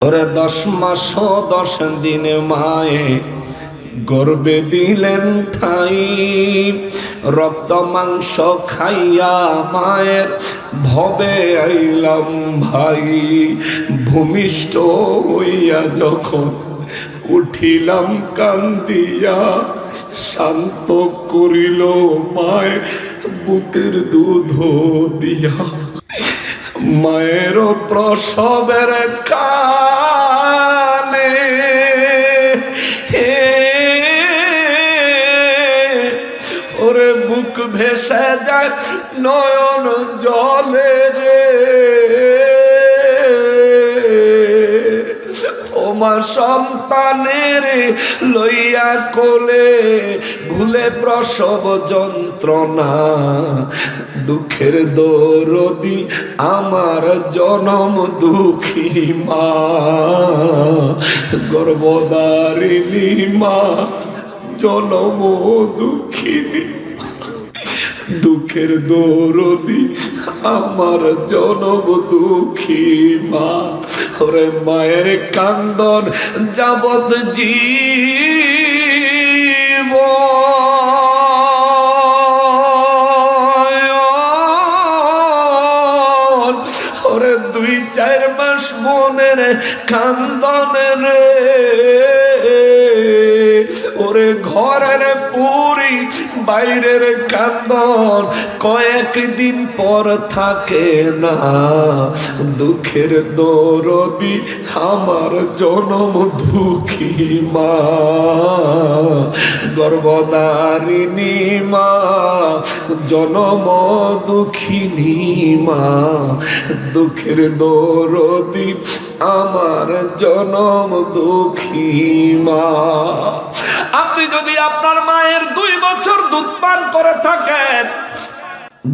ওরে 10 মাস 10 দিন মায়ে গর্বে দিলেন ঠাই, রক্ত মাংস খাইয়া মায়ের ভবে আইলাম ভাই। ভূমিষ্ঠ হইয়া যখন উঠিলাম কান্দিয়া, শান্ত করিল মায় বুকের দুধ দিয়া। মায়ের প্রসবের কালে ওরে বুক ভেসে যায় নয়ন জলে রে। ওমা সন্তানের লইয়া কোলে ভুলে প্রসব যন্ত্রণা, দুঃখের দরদি আমার জনম দুঃখী মা। গর্ভধারিণী মা জনম দুঃখিনী, দুঃখের দরদি আমার জনম দুঃখী মা। ওরে মায়ের কান্দন যাবত জীব, ওরে 2-4 মাস মনের কান্দন রে। ওরে ঘরের পুরি বাইরের কান্দন কয়েকদিন পর থাকে না, দুঃখের দরদি আমার জনম দুঃখী মা। গর্ভধারিণী মা জনম দুঃখিনী মা, দুঃখের দরদি আমার জনম দুঃখী মা। আপনি যদি আপনার মায়ের 2 বছর দুধ পান করে থাকেন,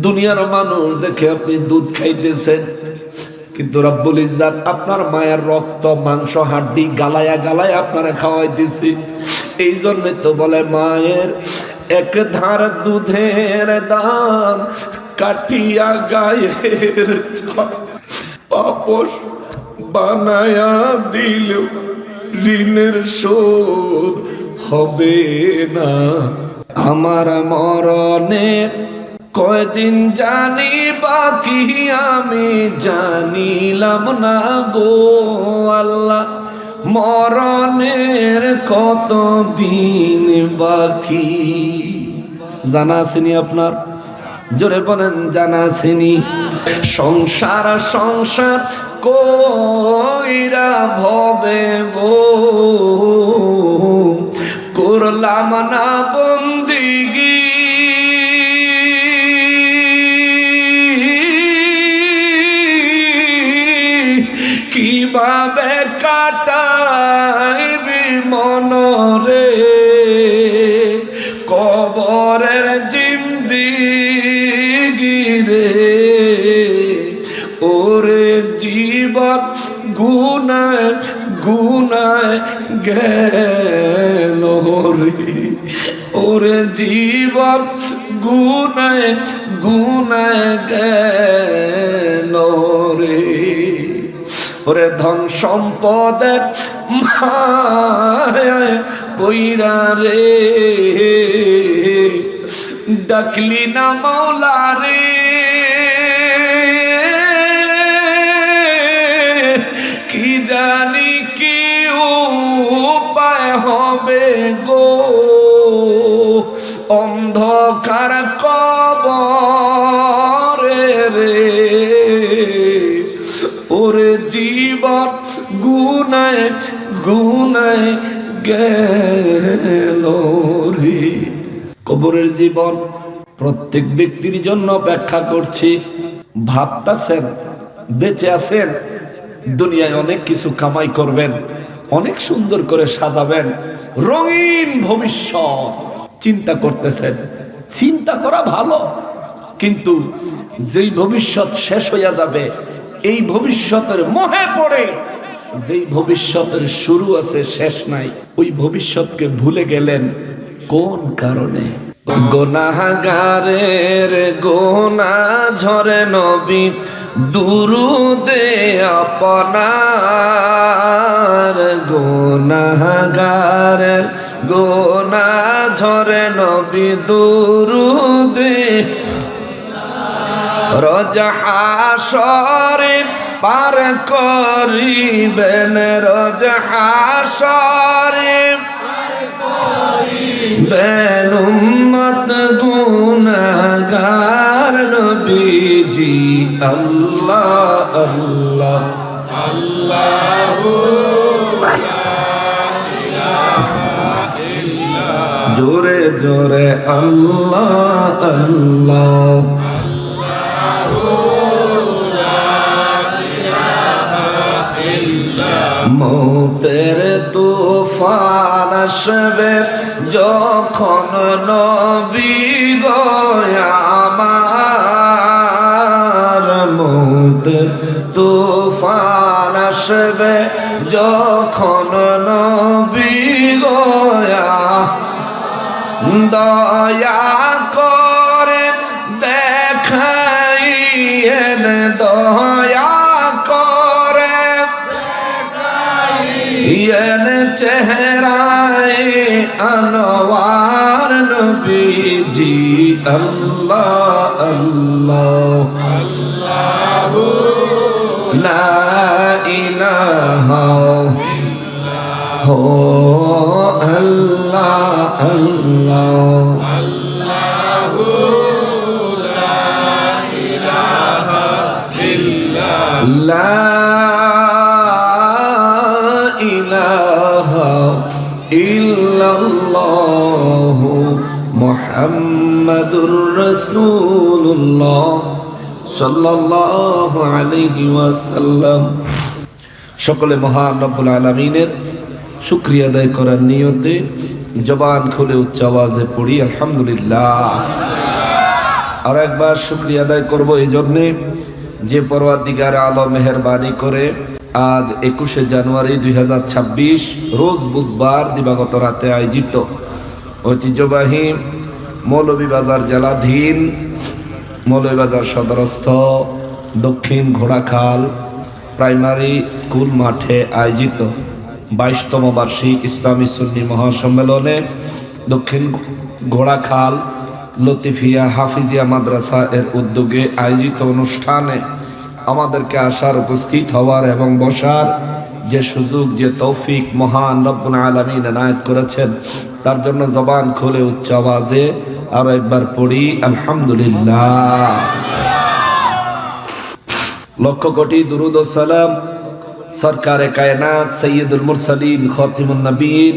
দুনিয়ার মানুষ দেখে আপনি দুধ খাইতেছেন, কিন্তু রব্বুল ইজ্জাত আপনার মায়ের রক্ত মাংস হাড্ডি গালায়া গালায়া আপনারা খাওয়াইতেছে। এই জন্য তো বলে মায়ের এক ধার দুধের দাম কাটিয়া গায়ের পাপস বানায়া দিল ঋণের শোধ হবে না। আমার মরণের কয়দিন জানি বাকি আমি জানিলাম না গো আল্লাহ, মরণের কত দিন বাকি। জানা আসেনি আপনার? জোরে বলেন জানা আসেনি? সংসার সংসার কইরা ভবে গো করলাম না বন্দিগি, কিভাবে কাটাইবি মনরে কবরের জিন্দিগি রে। ওরে জীবন গুনায় গুনায় গেল রে, ওরে জীবন গুনায় গুনায় গেল রে। ওরে ধন সম্পদের মায়ায় পইরা রে ডাকলি না মাওলা রে। কি জানি কি উপায় হবে গো অন্ধকার কবরে রে। ওরে জীবন গুনায় গুনায় গেল রে। কবরের জীবন প্রত্যেক ব্যক্তির জন্য ব্যাখ্যা করছি। ভাবতাছেন বেঁচে আছেন, দুনিয়ায় অনেক কিছু কামাই করবেন, অনেক সুন্দর করে সাজাবেন, রঙিন ভবিষ্যৎ চিন্তা করতেছেন। চিন্তা করা ভালো, কিন্তু যেই ভবিষ্যৎ শেষ হইয়া যাবে এই ভবিষ্যতের মোহে পড়ে যেই ভবিষ্যতের শুরু আছে শেষ নাই, ওই ভবিষ্যৎকে ভুলে গেলেন কোন কারণে? গুনাহগারের গুনাহ ঝরে নবী দুরুদে আপনার গুনাহগারের গুনাহ ঝরে নবী দুরুদে রোজ হাসরে পার করিবেন রোজ হাসরে বেন উম্মত গুনাহগার নবীজি আল্লাহ আল্লাহ আল্লাহু জোরে জোরে আল্লাহ আল্লাহ মৌতের তুফান আসবে যখন নবী গো আমার মৌতের তুফান আসবে যখন নবী গো দয়া করে দেখাইয়েন দয়া করে ইয়েন চেহারায় আনোয়ার নবীজি আল্লাহ আল্লাহ আল্লাহু লা ইলাহা হো আল্লাহ আল্লাহ আল্লাহু লা ইলাহা ইল্লাল্লাহ মুহাম্মাদুর রাসূলুল্লাহ সাল্লাল্লাহু আলাইহি ওয়াসাল্লাম। সকলে মহান রব্বুল আলামিনের শুকরিয়া আদায় করার নিয়তে জবান খুলে উচ্চ আওয়াজে পড়ি আলহামদুলিল্লাহ। আর একবার শুকরিয়া আদায় করব এই জন্যে যে পরওয়ারদিগার আলম মেহেরবানি করে আজ 21শে জানুয়ারি 2026 রোজ বুধবার দিবাগত রাতে আয়োজিত ঐতিহ্যবাহী মৌলভীবাজার জেলাধীন মৌলভীবাজার সদরস্থ দক্ষিণ ঘোড়াখাল প্রাইমারি স্কুল মাঠে আয়োজিত 22তম বার্ষিক ইসলামী সুন্নি মহাসম্মেলনে দক্ষিণ ঘোড়াখাল লতিফিয়া হাফিজিয়া মাদ্রাসা এর উদ্যোগে আয়োজিত অনুষ্ঠানে আমাদেরকে আসার উপস্থিত হওয়ার এবং বসার যে সুযোগ যে তৌফিক মহান রব্বুল আলামিন এনায়েত করেছেন তার জন্য জবান খুলে উচ্চ আওয়াজে আরো একবার পড়ি আলহামদুলিল্লাহ। লক্ষ কোটি দুরুদ ও সালাম সরকারে কায়নাত সৈয়দুল মুরসালিন খাতিমুন নবীন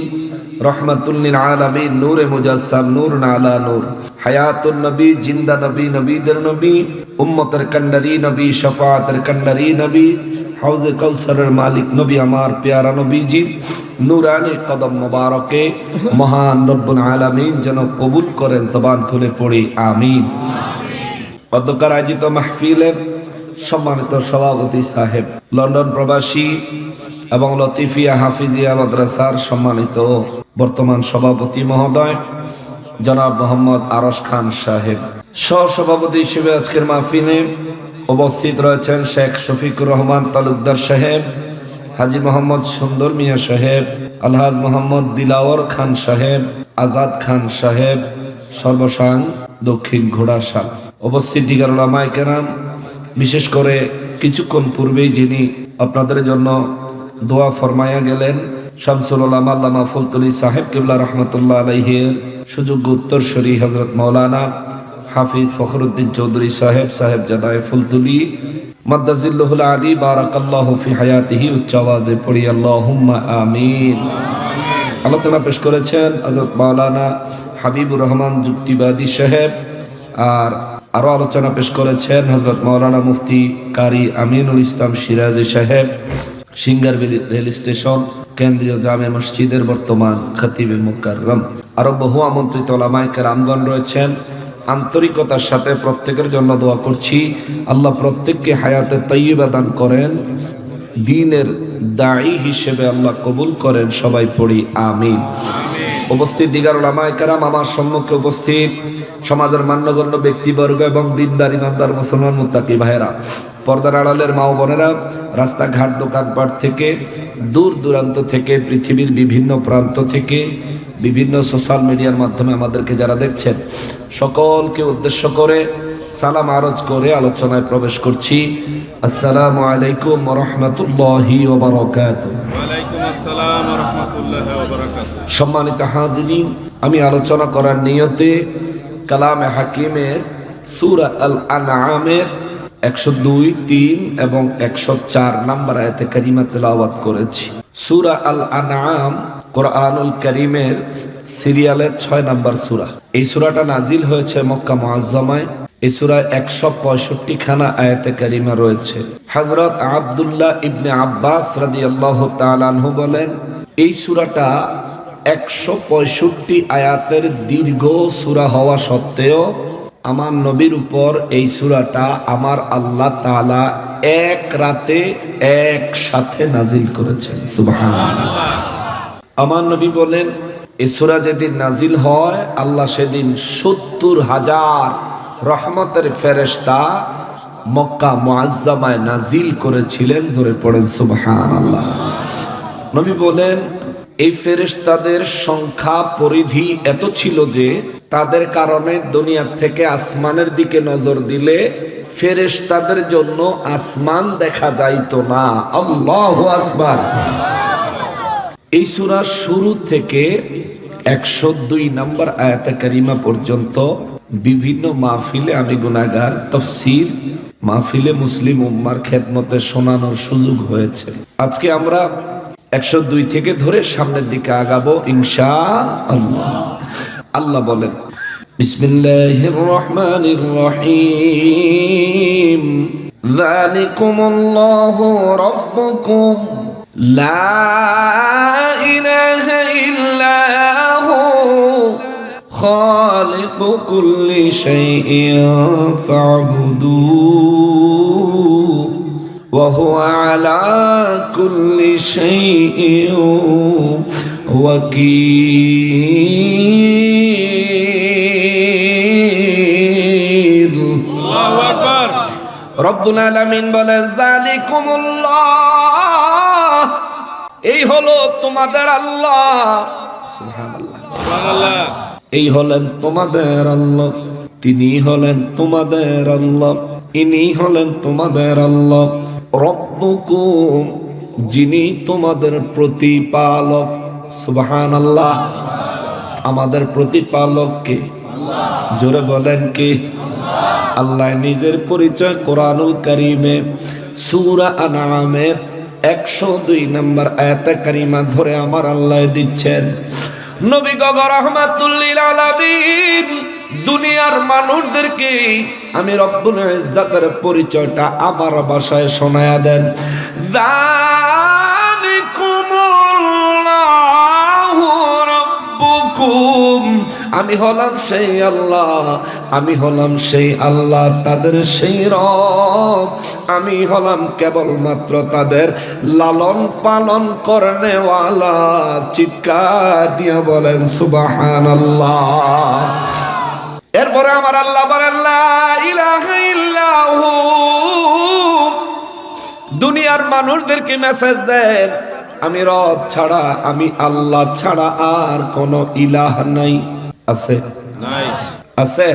রহমাতুল লিল আলামিন নূরে মুজাসসাম নূর আলা নূর হায়াতুন নবী জিন্দা নবী নবীদের নবী উম্মতের কান্ডারি নবী শাফাআতের কান্ডারি নবী হাউজে কাউসারের মালিক নবী আমার প্যারা নবীজি নূরানি কদম মোবারকে মহান রব্বুল আলামিন যেন কবুল করেন। জবান খুলে পড়ি আমিন। অধ্যকার আয়োজিত মাহফিলের সম্মানিত সভাপতি সাহেব, লন্ডন প্রবাসী এবং লতিফিয়া হাফিজিয়া মাদ্রাসার সম্মানিত বর্তমান সভাপতি মহোদয় জনাব মোহাম্মদ আরশ খান সাহেব, সহসভাপতি হিসেবে আজকের মাহফিলে উপস্থিত রয়েছেন শেখ শফিকুর রহমান তালুকদার সাহেব, হাজী মোহাম্মদ সুন্দর মিয়া সাহেব, আলহাজ মোহাম্মদ দিলাওয়ার খান সাহেব, আজাদ খান সাহেব, সর্বসাং দক্ষিণ ঘোড়াশাল। উপস্থিত দিগার উলামায়ে কেরাম, বিশেষ করে কিছুক্ষণ পূর্বেই যিনি আপনাদের জন্য দোয়া ফরমায়া গেলেন শামসুল উলামা আল্লামা ফুলতুলি সাহেব কিবলা রহমতুল্লাহ আলাইহির সুযোগ্য উত্তরসূরি হযরত মাওলানা হাফিজ ফখরুদ্দিন চৌধুরী সাহেব জাদায়ে ফুলতুলি মাদ্দাজিল্লাহুল আলী বারাকাল্লাহু ফি হায়াতিহি। উচ্চ আওয়াজে পড়ি আল্লাহুম্মা আমিন। আলোচনা পেশ করেছেন হযরত মাওলানা হাবিবুর রহমান যুক্তিবাদী সাহেব, আর আরো আলোচনা পেশ করেছেন হযরত মাওলানা মুফতি কারি আমিনুল ইসলাম সিরাজি সাহেব, সিঙ্গারবিলি রেল স্টেশন কেন্দ্রীয় জামে মসজিদের বর্তমান খতিবে মুকাররম। আরো বহু আমন্ত্রিত উলামায়ে কেরামগণ রয়েছেন। আন্তরিকতার সাথে প্রত্যেকের জন্য দোয়া করছি, আল্লাহ প্রত্যেককে হায়াতে তাইয়্যিবা দান করেন, দ্বীনের দাঈ হিসেবে আল্লাহ কবুল করেন। সবাই পড়ি আমিন। উপস্থিত দিগার উলামায়ে কেরাম, আমার সম্মুখে উপস্থিত সমাজের মান্যগণ্য ব্যক্তিবর্গ এবং দিনদার ইমানদার মুসলমান মুত্তাকি ভাইয়েরা, পর্দার আড়ালের মা ও বোনেরা, রাস্তাঘাট দোকানপাট থেকে, দূর দূরান্ত থেকে, পৃথিবীর বিভিন্ন প্রান্ত থেকে, বিভিন্ন সোশ্যাল মিডিয়ার মাধ্যমে আমাদেরকে যারা দেখছেন, সকলকে উদ্দেশ্য করে সালাম আরজ করে আলোচনায় প্রবেশ করছি। আসসালামু আলাইকুম ওয়া রাহমাতুল্লাহি ওয়া বারাকাতুহু। ওয়ালাইকুম আসসালাম ওয়া রাহমাতুল্লাহি ওয়া বারাকাতুহু। সম্মানিত হাজিরিন, আমি আলোচনা করার নিয়তে কালামে হাকিমের সূরা আল আনআমের 102, 3 এবং 104 নম্বর আয়াতে কারিমা তেলাওয়াত করেছি। সূরা আল আনআম কোরআনুল কারীমের সিরিয়ালের 6 নম্বর সূরা। এই সূরাটা নাজিল হয়েছে মক্কা মুআজ্জামায়। এই সূরায় 165 খানা আয়াতে কারিমা রয়েছে। হযরত আব্দুল্লাহ ইবনে আব্বাস রাদিয়াল্লাহু তাআলা আনহু বলেন, এই সূরাটা 165 আয়াতের দীর্ঘ সূরা হওয়া সত্ত্বেও আমার নবীর উপর এই সূরাটা আমার আল্লাহ তাআলা এক রাতে একসাথে নাজিল করেছেন। সুবহানাল্লাহ। আমার নবী বলেন, এই সূরা যেদিন নাজিল হয়, আল্লাহ সেদিন 70,000 রহমতের ফেরেশতা মক্কা মুআজ্জামায় নাজিল করেছিলেন। জোরে পড়েন সুবহানাল্লাহ। নবী বলেন, এই ফেরেশতাদের সংখ্যা পরিধি এত ছিল যে তাদের কারণে দুনিয়ার থেকে আসমানের দিকে নজর দিলে ফেরেশতাদের জন্য আসমান দেখা যাইতো না। আল্লাহু আকবার। এই সূরার শুরু থেকে 102 নম্বর আয়াতে কারিমা পর্যন্ত বিভিন্ন মাহফিলে আমি গুনাহগার তাফসীর মাহফিলে মুসলিম উম্মার খেদমতে শোনানোর সুযোগ হয়েছে। আজকে আমরা 102 থেকে ধরে সামনের দিকে আগাবো ইনশাআল্লাহ। আল্লাহ বলেন, বিসমিল্লাহির রহমানির রহিম, যালিকুমুল্লাহু রাব্বুকুম লা ইলাহা ইল্লা হু খালিকু কুল্লি শাইইন ফা'বুদুহু ওয়া হুয়া আলা কুল্লি শাইইন ওয়াকিল। আল্লাহু আকবার। রব্বুল আলামিন বলেন, যালিকুমুল্লাহ, এই হলো তোমাদের আল্লাহ। সুবহানাল্লাহ। সুবহানাল্লাহ। এই হলেন তোমাদের আল্লাহ, তিনি হলেন তোমাদের আল্লাহ, ইনি হলেন তোমাদের আল্লাহ। রব্বুকুম, যিনি তোমাদের প্রতিপালক। সুবহানাল্লাহ। আমাদের প্রতিপালক কে? জোরে বলেন কে? আল্লাহ নিজের পরিচয় কোরআনুল কারীমে সূরা আনআমের 102 নম্বর আয়াতে কারিমা ধরে আমার আল্লাহ দিচ্ছেন, নবী গো রাহমাতুল লিল আলামিন, দুনিয়ার মানুষদেরকে আমি রব্বুল ইজ্জাতের পরিচয়টা আমার ভাষায় শোনায়া দেন। যালিকুমুল্লাহু রাব্বুকুম, আমি হলাম সেই আল্লাহ, আমি হলাম সেই আল্লাহ, তাদের সেই রব। আমি হলাম কেবলমাত্র তাদের লালন পালন করনেওয়ালা। চিৎকার দিয়ে বলেন সুবহানাল্লাহ। এরপরে আমার আল্লাহ বলেন, লা ইলাহা ইল্লাহু, দুনিয়ার মানুষদেরকে মেসেজ দেন, আমি রব ছাড়া, আমি আল্লাহ ছাড়া আর কোন ইলাহ নাই। আছে? নাই। আছে?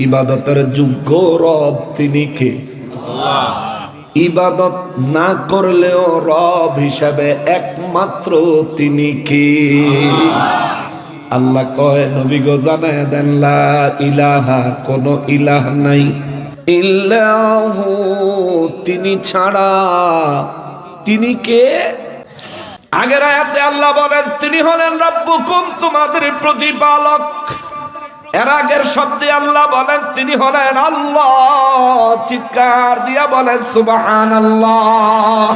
ইবাদতের যোগ্য রব তিনি কে? আল্লাহ। ইবাদত না করলেও রব হিসাবে একমাত্র তিনি কে? আল্লাহ কয়, নবী গো জানায় দেন, লা ইলাহা, কোন ইলাহ নাই, ইল্লাহু, তিনি ছাড়া। তিনি কে? আগের আয়াতে আল্লাহ বলেন তিনি হলেন রাব্বুকুম, তোমাদের প্রতিপালক। এর আগের শব্দে আল্লাহ বলেন তিনি হলেন আল্লাহ। চিৎকার দিয়া বলেন সুবহানাল্লাহ।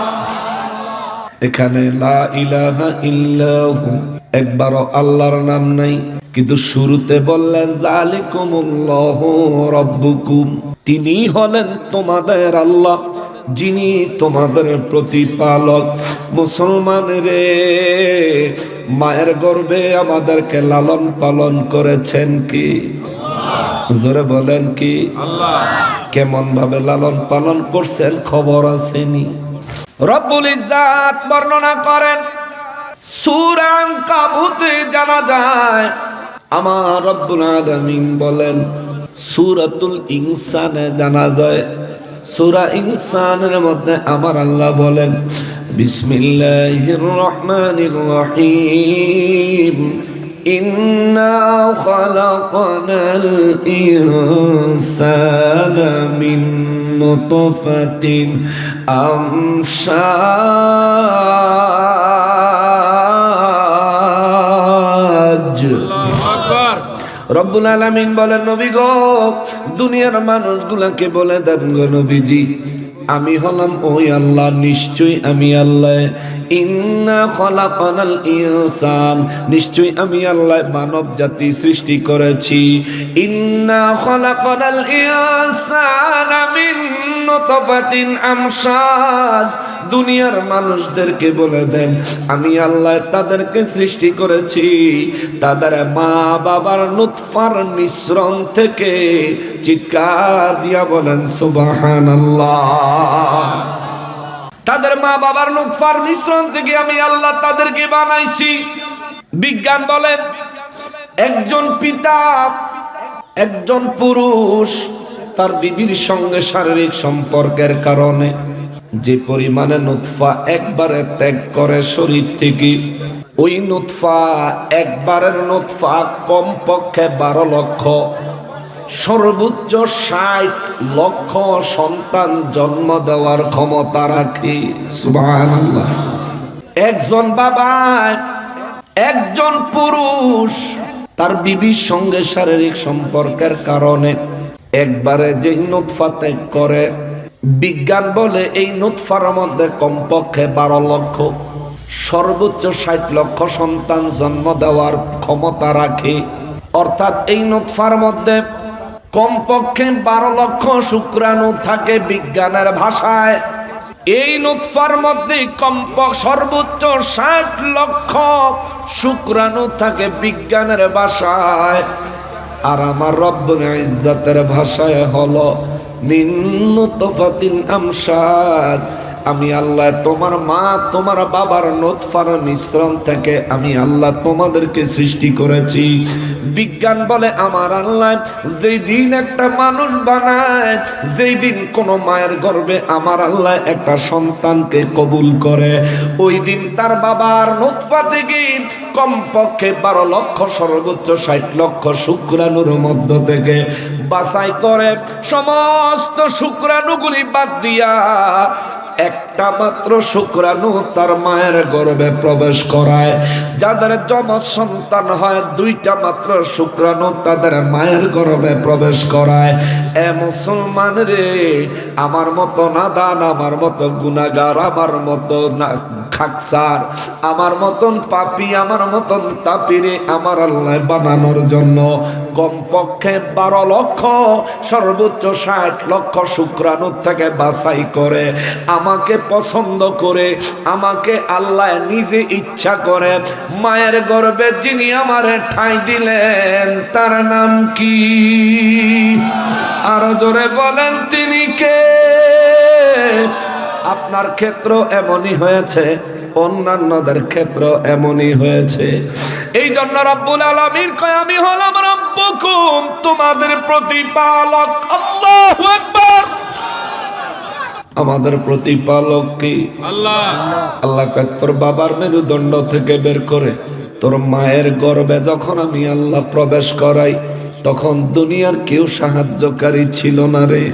এখানে লা ইলাহা ইল্লাহু, একবারও আল্লাহর নাম নাই, কিন্তু শুরুতে বললেন যালিকুমুল্লাহু রাব্বুকুম, তিনি হলেন তোমাদের আল্লাহ, যিনি তোমাদের প্রতিপালক। মুসলমান রে, মায়ের গর্ভে আমাদেরকে লালন পালন করেছেন কি? জোরে বলেন কি? আল্লাহ। কেমন ভাবে লালন পালন করছেন খবর আসেনি? রব্বুল ইজ্জাত বর্ণনা করেন সূরা আনকাবুতে জানা যায়, আমার রব্বুল আলামিন বলেন সূরাতুল ইনসানে জানা যায়, সূরা ইনসানের মধ্যে আমার আল্লাহ বলেন বিসমিল্লাহির রহমানির রহিম ইন্না খালাকনাল ইনসানা মিন নুতফাতিন আমশাজ। আল্লাহু আকবার। রব্বুল আলামিন বলেন নবী গো, দুনিয়ার মানুষগুলাকে বলে দেন গো নবীজি, আমি হলাম ওই আল্লাহ, নিশ্চয়ই আমি আল্লাহ। ইন্না খালাকনাল ইনসান, নিশ্চয়ই আমি আল্লাহ মানব জাতি সৃষ্টি করেছি। ইন্না খালাকনাল ইনসানা মিন নুতফাতিন আমশাজ, দুনিয়ার মানুষদেরকে বলে দেন আমি আল্লাহ তাদেরকে সৃষ্টি করেছি তাদের মা বাবার নুতফার মিশ্রণ থেকে। চিৎকার দিয়া বলেন সুবহানাল্লাহ। তাদের মা বাবার নুতফার মিশ্রণ থেকে আমি আল্লাহ তাদেরকে বানাইছি। বিজ্ঞান বলেন একজন পিতা, একজন পুরুষ তার বিবির সঙ্গে শারীরিক সম্পর্কের কারণে যে পরিমাণে নুতফা একবারে ত্যাগ করে শরীর থেকে, ওই নুতফা একবারের নুতফা কমপক্ষে 12 লক্ষ, সর্বোচ্চ 60 লক্ষ সন্তান জন্ম দেওয়ার ক্ষমতা রাখে। সুবহানাল্লাহ। একজন বাবা, একজন পুরুষ তার বিবির সঙ্গে শারীরিক সম্পর্কের কারণে একবারে যে নুতফা ত্যাগ করে, বিজ্ঞান বলে এই নুতফার মধ্যে কমপক্ষে 12 লক্ষ, সর্বোচ্চ 60 লক্ষ সন্তান জন্ম দেওয়ার ক্ষমতা রাখে। অর্থাৎ এই নুতফার মধ্যে কমপক্ষে 12 লক্ষ শুক্রাণু থাকে বিজ্ঞানের ভাষায়। এই নুতফার মধ্যে সর্বোচ্চ 60 লক্ষ শুক্রাণু থাকে বিজ্ঞানের ভাষায়। আর আমার রব্বুল ইজ্জাতের ভাষায় হলো মিন নুতফাতিন আমশাজ, আমি আল্লাহ তোমার মা তোমার বাবার নুতফার মিশ্রণ থেকে আমি আল্লাহ তোমাদেরকে সৃষ্টি করেছি। বিজ্ঞান বলে আমার আল্লাহ যেই দিন একটা মানুষ বানায়, যেই দিন কোনো মায়ের গর্ভে আমার আল্লাহ একটা সন্তানকে কবুল করে, ওই দিন তার বাবার নুতফা থেকে কমপক্ষে 12 লক্ষ সর্বোচ্চ 60 লক্ষ শুক্রাণুর মধ্য থেকে বাছাই করে সমস্ত শুক্রাণুগুলি বাদ দিয়া একটা মাত্র শুক্রাণু তার মায়ের গর্ভে প্রবেশ করায়। যাদের যমজ সন্তান হয় 2টা মাত্র শুক্রাণু তাদের মায়ের গর্ভে প্রবেশ করায়। এ মুসলমান রে, আমার মতো নাদান, আমার মতো গুনাহগার, আমার মতো খাকসার, আমার মতন পাপী, আমার মতন তাপিরে আমার আল্লাহ বানানোর জন্য কমপক্ষে 12 লক্ষ সর্বোচ্চ 60 লক্ষ শুক্রাণু থেকে বাছাই করে আমাকে পছন্দ করে আমাকে আল্লাহ নিজে ইচ্ছা করে মায়ের গর্ভে যিনি আমারে ঠাঁই দিলেন তার নাম কি? আরো জোরে বলেন তিনি কে? আপনার ক্ষেত্র এমনই হয়েছে, অন্যান্যদের ক্ষেত্র এমনই হয়েছে। এই জন্য রব্বুল আলামিন কয় আমি হলাম রব্বুকুম, তোমাদের প্রতিপালক। আল্লাহু আকবার। আমাদের প্রতিপালক কি? আল্লাহ। আল্লাহ কয় তোর বাবার মেরুদণ্ড থেকে বের করে তোর মায়ের গর্ভে যখন আমি আল্লাহ প্রবেশ করাই তখন দুনিয়ার কেউ সাহায্যকারী ছিল না রে।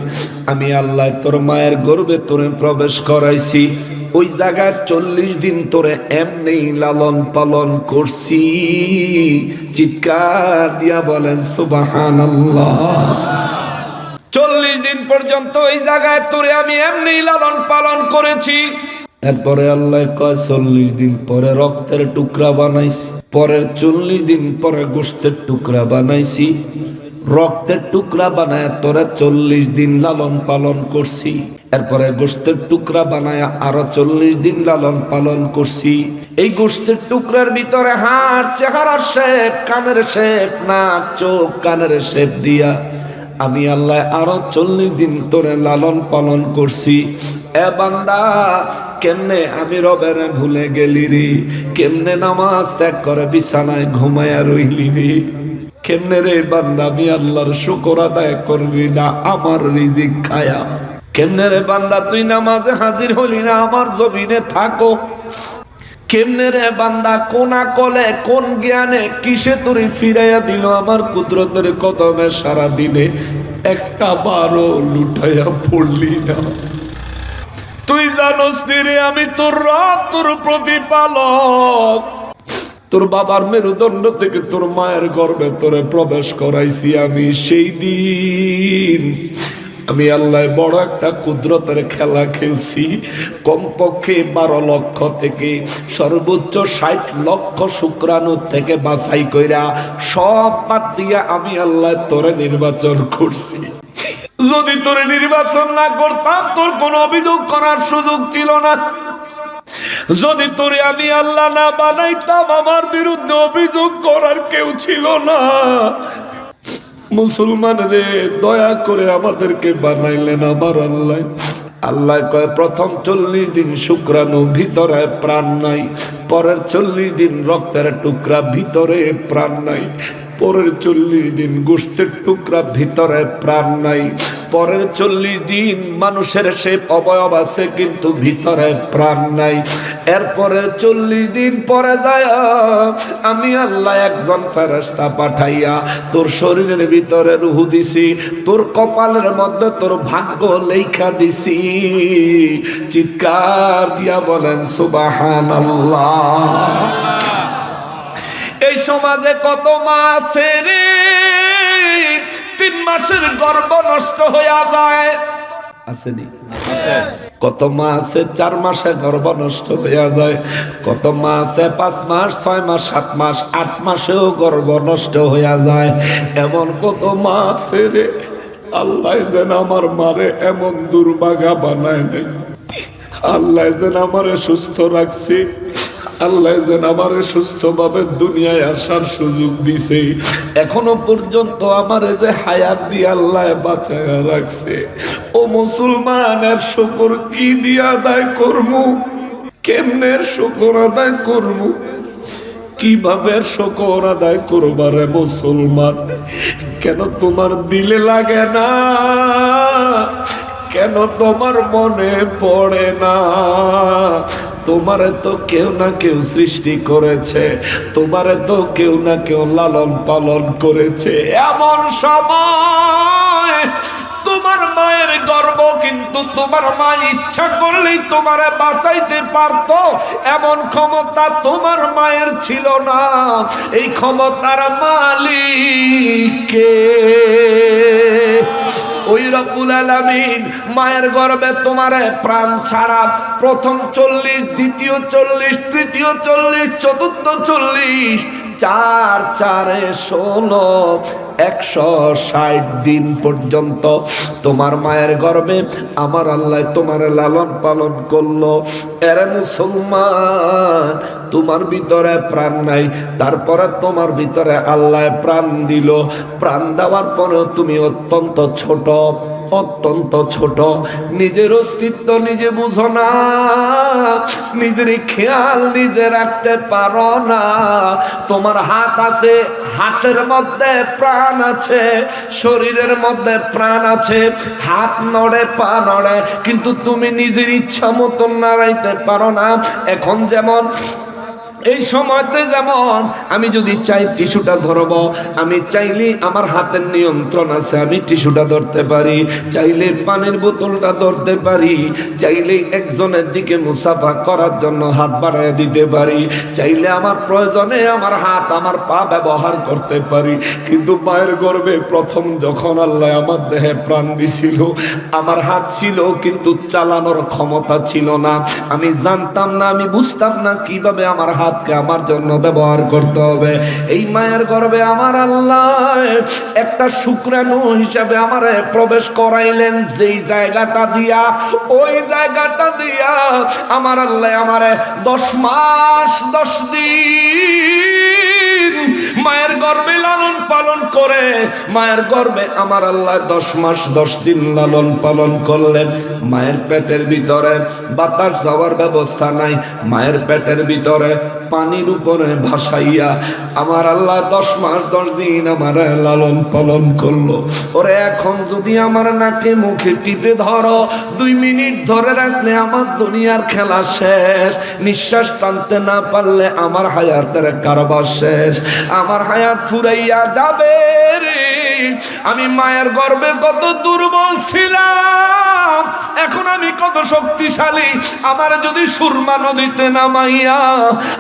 আমি আল্লাহ তোর মায়ের গর্ভে তোরে প্রবেশ করাইছি, ওই জায়গায় 40 দিন তোরে এমনি লালন পালন করছি। চিৎকার দিয়া বলেন সুবহানাল্লাহ। 40 দিন পর্যন্ত ওই জায়গায় তোরে আমি এমনি লালন পালন করেছি। এরপরে আল্লাহ কয় 40 দিন পরে রক্তের টুকরা বানাইছি, পরের 40 দিন পরে গোশতের টুকরা বানাইছি। রক্তের টুকরা বানায় তোরে 40 দিন লালন পালন করছি, এরপরে গোশতের টুকরা বানায় আরো 40 দিন লালন পালন করছি। এই গোশতের টুকরার ভিতরে হাড়, চেহারার শেপ, কানের শেপ, নাক, চোখ, কানের শেপ দিয়া আমি আল্লাহ আরো 40 দিন তোরে লালন পালন করছি। এ বান্দা, কেমনে আমি রবের ভুলে গেলি রে? কেমনে নামাজ ত্যাগ করে বিছানায় ঘুমায়া রইলি রে? কেমনে রে বান্দা আমি আল্লাহর শুকর আদায় করবি না আমার রিজিক খায়া? কেমনে রে বান্দা তুই নামাজে হাজির হলি না আমার জমিনে থাকো? কেমনে রে বান্দা কোন আকলে, কোন জ্ঞানে, কিসে তোরে ফিরাইয়া দিল আমার কুদরতের কদমে? সারা দিনে একটা বারও লুটাইয়া পড়লি না। তুই জানোস রে আমি তোর রব, তোর প্রতিপালক। তোর বাবার মেরুদণ্ড থেকে তোর মায়ের গর্ভে তোরে প্রবেশ করাইছি আমি। সেই দিন আমি আল্লাহ বড় একটা কুদরতের খেলা খেলছি। কমপক্ষে 12 লক্ষ থেকে সর্বোচ্চ 60 লক্ষ শুক্রাণু থেকে বাছাই কইরা সব বাদ দিয়া আমি আল্লাহ তোরে নির্বাচন করছি। যদি তোরে নির্বাচন না করতাম তোর কোনো অভিযোগ করার সুযোগ ছিল না। যদি তোরে আমি আল্লাহ না বানাইতাম আমার বিরুদ্ধে অভিযোগ করার কেউ ছিল না। মুসলমান রে, দয়া করে আমাদেরকে বানাইলেন আমার আল্লাহ। আল্লাহ কয় প্রথম 40 দিন শুক্রাণু, ভিতরে প্রাণ নাই। পরের 40 দিন রক্তের টুকরা, ভিতরে প্রাণ নাই। পরের 40 দিন গোশতের টুকরা, ভিতরে প্রাণ নাই। পরের 40 দিন মানুষের শেপ অবয়ব আছে কিন্তু ভিতরে প্রাণ নাই। এরপরে 40 দিন পরে যায় আমি আল্লাহ একজন ফেরেশতা পাঠাইয়া তোর শরীরের ভিতরে রূহ দিছি, তোর কপালের মধ্যে তোর ভাগ্য লেখা দিছি। চিৎকার দিয়া বলেন সুবহানাল্লাহ। এই সমাজে কত মা আছে রে 3 মাসের গর্ভ নষ্ট হইয়া যায়, আসেনি? কত মা আছে 4 মাসে গর্ভ নষ্ট হইয়া যায়। কত মা আছে 5 মাস, 6 মাস, 7 মাস, 8 মাসেও গর্ভ নষ্ট হইয়া যায়। এমন কত মা আছে রে, আল্লাহ যেন আমার মারে এমন দুর্ভাগা বানায় নাই। আল্লাহ যেন আমারে সুস্থ রাখছে, আল্লাহ যেন আমারে সুস্থভাবে দুনিয়ায় আসার সুযোগ দিছে। এখনো পর্যন্ত আমারে যে হায়াত দিয়ে আল্লাহ বাঁচায়া রাখছে। ও মুসলমানের শুকর কি দিয়া আদায় করমু? কেমনে শুকর আদায় করমু? কিভাবে শুকর আদায় করবারে মুসলমান? কেন তোমার দিলে লাগে না? কেন তোমার মনে পড়ে না? তোমারে তো কেউ না কেউ সৃষ্টি করেছে, তোমারে তো কেউ না কেউ লালন পালন করেছে। এমন সময় তোমার মায়ের গর্ভ, কিন্তু তোমার মা ইচ্ছা করলেই তোমারে বাঁচাইতে পারতো, এমন ক্ষমতা তোমার মায়ের ছিল না। এই ক্ষমতার মালিক কে? ওই রব্বুল আলামিন মায়ের গর্ভে তোমারে প্রাণ ছাড়া প্রথম 40, দ্বিতীয় 40, তৃতীয় 40, চতুর্থ 40, 4 4 16, 160 দিন পর্যন্ত তোমার মায়ের গর্ভে আমার আল্লাহ তোমার লালন পালন করলো। এরে মুসলমান, তোমার ভিতরে প্রাণ নাই, তারপরে তোমার ভিতরে আল্লাহ প্রাণ দিল। প্রাণ দেওয়ার পরেও তুমি অত্যন্ত ছোট, অত্যন্ত ছোট। নিজের অস্তিত্ব নিজে বুঝো না, নিজের খেয়াল নিজে রাখতে পারো না। তোমার হাত আছে, হাতের মধ্যে প্রাণ আছে, শরীরের মধ্যে প্রাণ আছে, হাত নড়ে পা নড়ে, কিন্তু তুমি নিজের ইচ্ছা মতন নাড়াইতে পারো না। এখন যেমন এই সময়তে যেমন আমি যদি চাই টিস্যুটা ধরব, আমি চাইলে আমার হাতের নিয়ন্ত্রণ আছে, আমি টিস্যুটা ধরতে পারি, চাইলে পানির বোতলটা ধরতে পারি, চাইলে একজনের দিকে মুসাফা করার জন্য হাত বাড়ায় দিতে পারি, চাইলে আমার প্রয়োজনে আমার হাত আমার পা ব্যবহার করতে পারি। কিন্তু মায়ের গর্ভে প্রথম যখন আল্লাহ আমার দেহে প্রাণ দিছিল, আমার হাত ছিল কিন্তু চালানোর ক্ষমতা ছিল না। আমি জানতাম না, আমি বুঝতাম না কিভাবে আমার হাত হাতকে আমার জন্য ব্যবহার করতে হবে। এই মায়ের গর্ভে আমার আল্লাহ একটা শুক্রাণু হিসাবে আমারে প্রবেশ করাইলেন, যেই জায়গাটা দিয়া, ওই জায়গাটা দিয়া আমার আল্লাহ আমারে 10 মাস 10 দিন মায়ের গর্ভে লালন পালন করে। মায়ের গর্ভে আমার আল্লাহ 10 মাস 10 দিন লালন পালন করলেন। মায়ের পেটের ভিতরে বাতাস যাওয়ার ব্যবস্থা নাই, মায়ের পেটের ভিতরে পানির উপরে ভাসাইয়া আমার আল্লাহ 10 মাস 10 দিন আমার লালন পালন করলো। ওরে এখন যদি আমার নাকে মুখে টিপে ধরো, 2 মিনিট ধরে রাখলে আমার দুনিয়ার খেলা শেষ। নিঃশ্বাস টানতে না পারলে আমার হায়াতের কারবার শেষ, আমার হায়াত ফুরাইয়া যাবে রে। আমি মায়ের গর্ভে কত দুর্বল ছিলাম, এখন আমি কত শক্তিশালী। আমার যদি সুরমা নদীতে নামাইয়া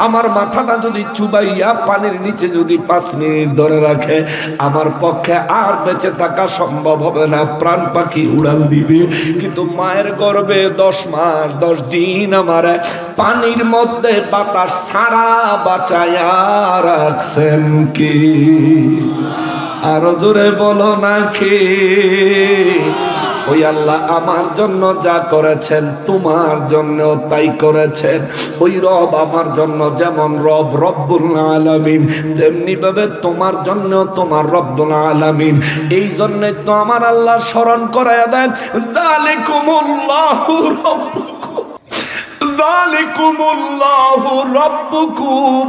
আমার মাথাটা যদি চুবাইয়া পানির নিচে যদি 5 মিনিট ধরে রাখে, আমার পক্ষে আর বেঁচে থাকা সম্ভব হবে না, প্রাণ পাখি উড়াল দিবে। কিন্তু মায়ের গর্ভে 10 মাস 10 দিন আমার পানির মধ্যে বাতাস ছাড়া বাঁচায়া রাখছেন কি? আরো জোরে বলো না কে? ওই আল্লাহ আমার জন্য যা করেছেন তোমার জন্য তাই করেছেন। ওই রব আমার জন্য যেমন রব রব্বুল আলামিন, তেমনি ভাবে তোমার জন্য তোমার রব্বুল আলামিন। এই জন্যই তো আমার আল্লাহ স্মরণ করায়া দেন, জালিকুমুল্লাহু রাব্বুকুম যালিকুমুল্লাহু রাব্বুকুম।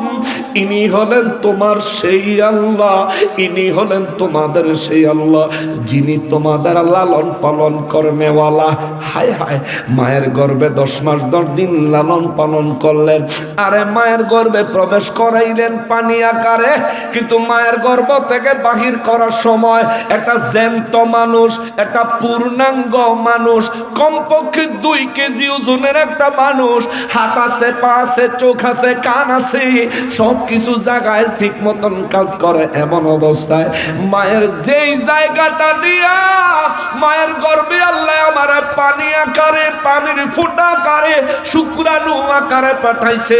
ইনি হলেন তোমার সেই আল্লাহ, ইনি হলেন তোমাদের সেই আল্লাহ যিনি তোমাদের লালন পালন করনেওয়ালা। হায় হায়, মায়ের গর্ভে 10 মাস 10 দিন লালন পালন করলেন, আরে মায়ের গর্ভে প্রবেশ করাইলেন পানি আকারে। কিন্তু মায়ের গর্ভ থেকে বাহির করার সময় একটা জ্যান্ত মানুষ, একটা পূর্ণাঙ্গ মানুষ, কমপক্ষে 2 কেজি ওজনের একটা মানুষ, হাত আছে, পা আছে, চোখ আছে, কান আছে, সব কিছু জায়গায় ঠিক মতন কাজ করে। এমন অবস্থায় মায়ের যেই জায়গাটা দিয়া মায়ের গর্ভে আল্লাহ আমার পানি আকারে, পানির ফুটা আকারে, শুক্রাণু আকারে পাঠাইছে,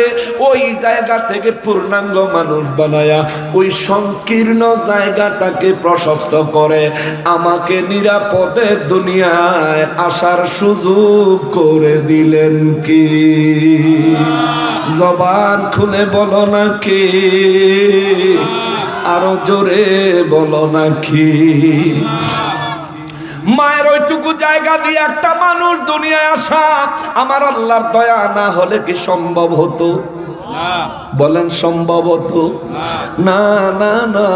ওই জায়গা থেকে পূর্ণাঙ্গ মানুষ বানায়া ওই সংকীর্ণ জায়গাটাকে প্রশস্ত করে আমাকে নিরাপদে দুনিয়ায় আসার সুযোগ করে দিলেন কি? জবান খুলে বলো না কে? আরো জোরে বলো না কি? মায়ের ওইটুকু জায়গা দিয়ে একটা মানুষ দুনিয়ায় আসা আমার আল্লাহর দয়া না হলে কি সম্ভব হতো? বলেন সম্ভব হতো? না না না।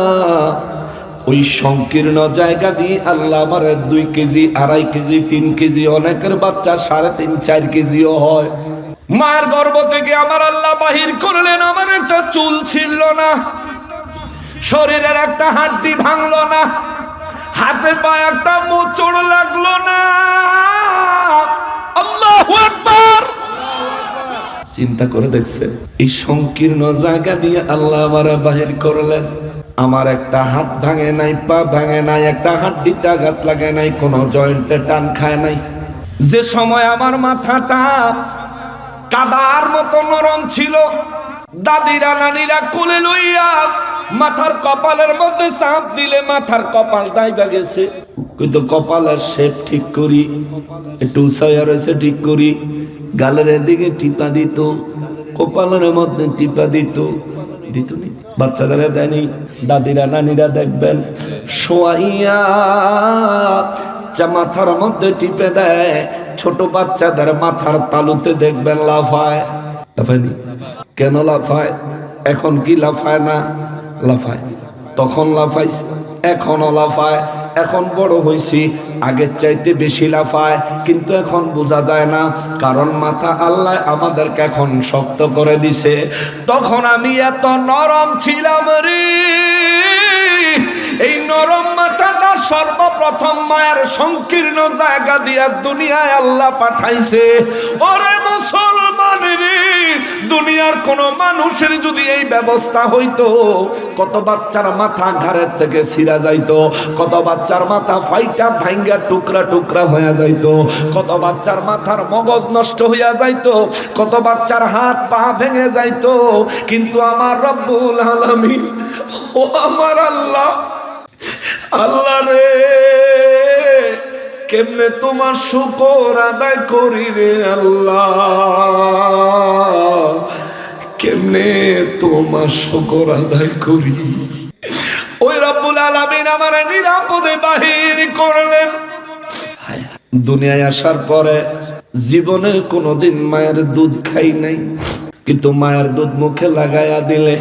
ওই সংকীর্ণ জায়গা দিয়ে আল্লাহ আমার 2 কেজি 2.5 কেজি 3 কেজি, অনেকের বাচ্চা 3.5 4 কেজিও হয়। মায়ের গর্ভ থেকে আমার আল্লাহ বাহির করলেন, আমার একটা চুল ছিঁড়ল না, শরীরের একটা হাড্ডি ভাঙলো না, হাতে পায়ে একটা মোচড় লাগলো না। আল্লাহু আকবার! চিন্তা করে দেখছে, এই সংকীর্ণ জায়গা দিয়ে আল্লাহ আমার বাহির করলেন। আমার একটা হাত ভাঙে নাই, পা ভাঙে নাই, একটা হাড্ডিতে আঘাত লাগে নাই, কোনো জয়েন্টে টান খায় নাই। যে সময় আমার মাথাটা কাদার মতো নরম ছিল, দাদিরা নানিরা কোলে লইয়া মাথার কপালের মধ্যে চাপ দিলে মাথার কপাল ডাইবা গেছে। কিন্তু কপালের শেপ ঠিক করি, একটু উঁচাইয়া রয়েছে ঠিক করি, গালের দিকে টিপা দিত, কপালের মধ্যে টিপা দিত, দিত নি বাচ্চাদের দেয়নি। দাদিরা নানিরা দেখবেন শোয়াইয়া মাথার মধ্যে টিপে দেয়। ছোট বাচ্চাদের মাথার তালুতে দেখবেন লাফায়, লাফায়নি কেন? লাফায়। এখন কি লাফায় না? লাফায়। তখন লাফাইছে, এখনো লাফায়। এখন বড় হয়েছি, আগের চাইতে বেশি লাফায়, কিন্তু এখন বোঝা যায় না, কারণ মাথা আল্লাহ আমাদেরকে এখন শক্ত করে দিছে। তখন আমি এত নরম ছিলাম রে, এই নরম মাথাটা সর্বপ্রথম মায়ের সংকীর্ণ জায়গা দিয়া দুনিয়ায় আল্লাহ পাঠাইছে। ওরে মুসলমান রে, দুনিয়ার কোন মানুষের যদি এই ব্যবস্থা হইতো, কত বাচ্চার মাথা ঘাড়ের থেকে ছিঁড়া যাইতো, কত বাচ্চার মাথা ফাইটা ভাঙ্গা টুকরা টুকরা হয়ে যাইতো, কত বাচ্চার মাথার মগজ নষ্ট হইয়া যাইতো, কত বাচ্চার হাত পা ভেঙে যাইতো। কিন্তু আমার রব্বুল আলামিন, ও আমার আল্লাহ, আল্লাহ রে, কেমনে তোমার শুকর আদায় করি রে আল্লাহ, কেমনে তোমার শুকর আদায় করি। ওই রব্বুল আলামিন আমার নিরাপদে বাহির করলেন। দুনিয়ায় আসার পরে জীবনে কোনোদিন মায়ের দুধ খাই নাই, কিন্তু মায়ের দুধ মুখে লাগাইয়া দিলে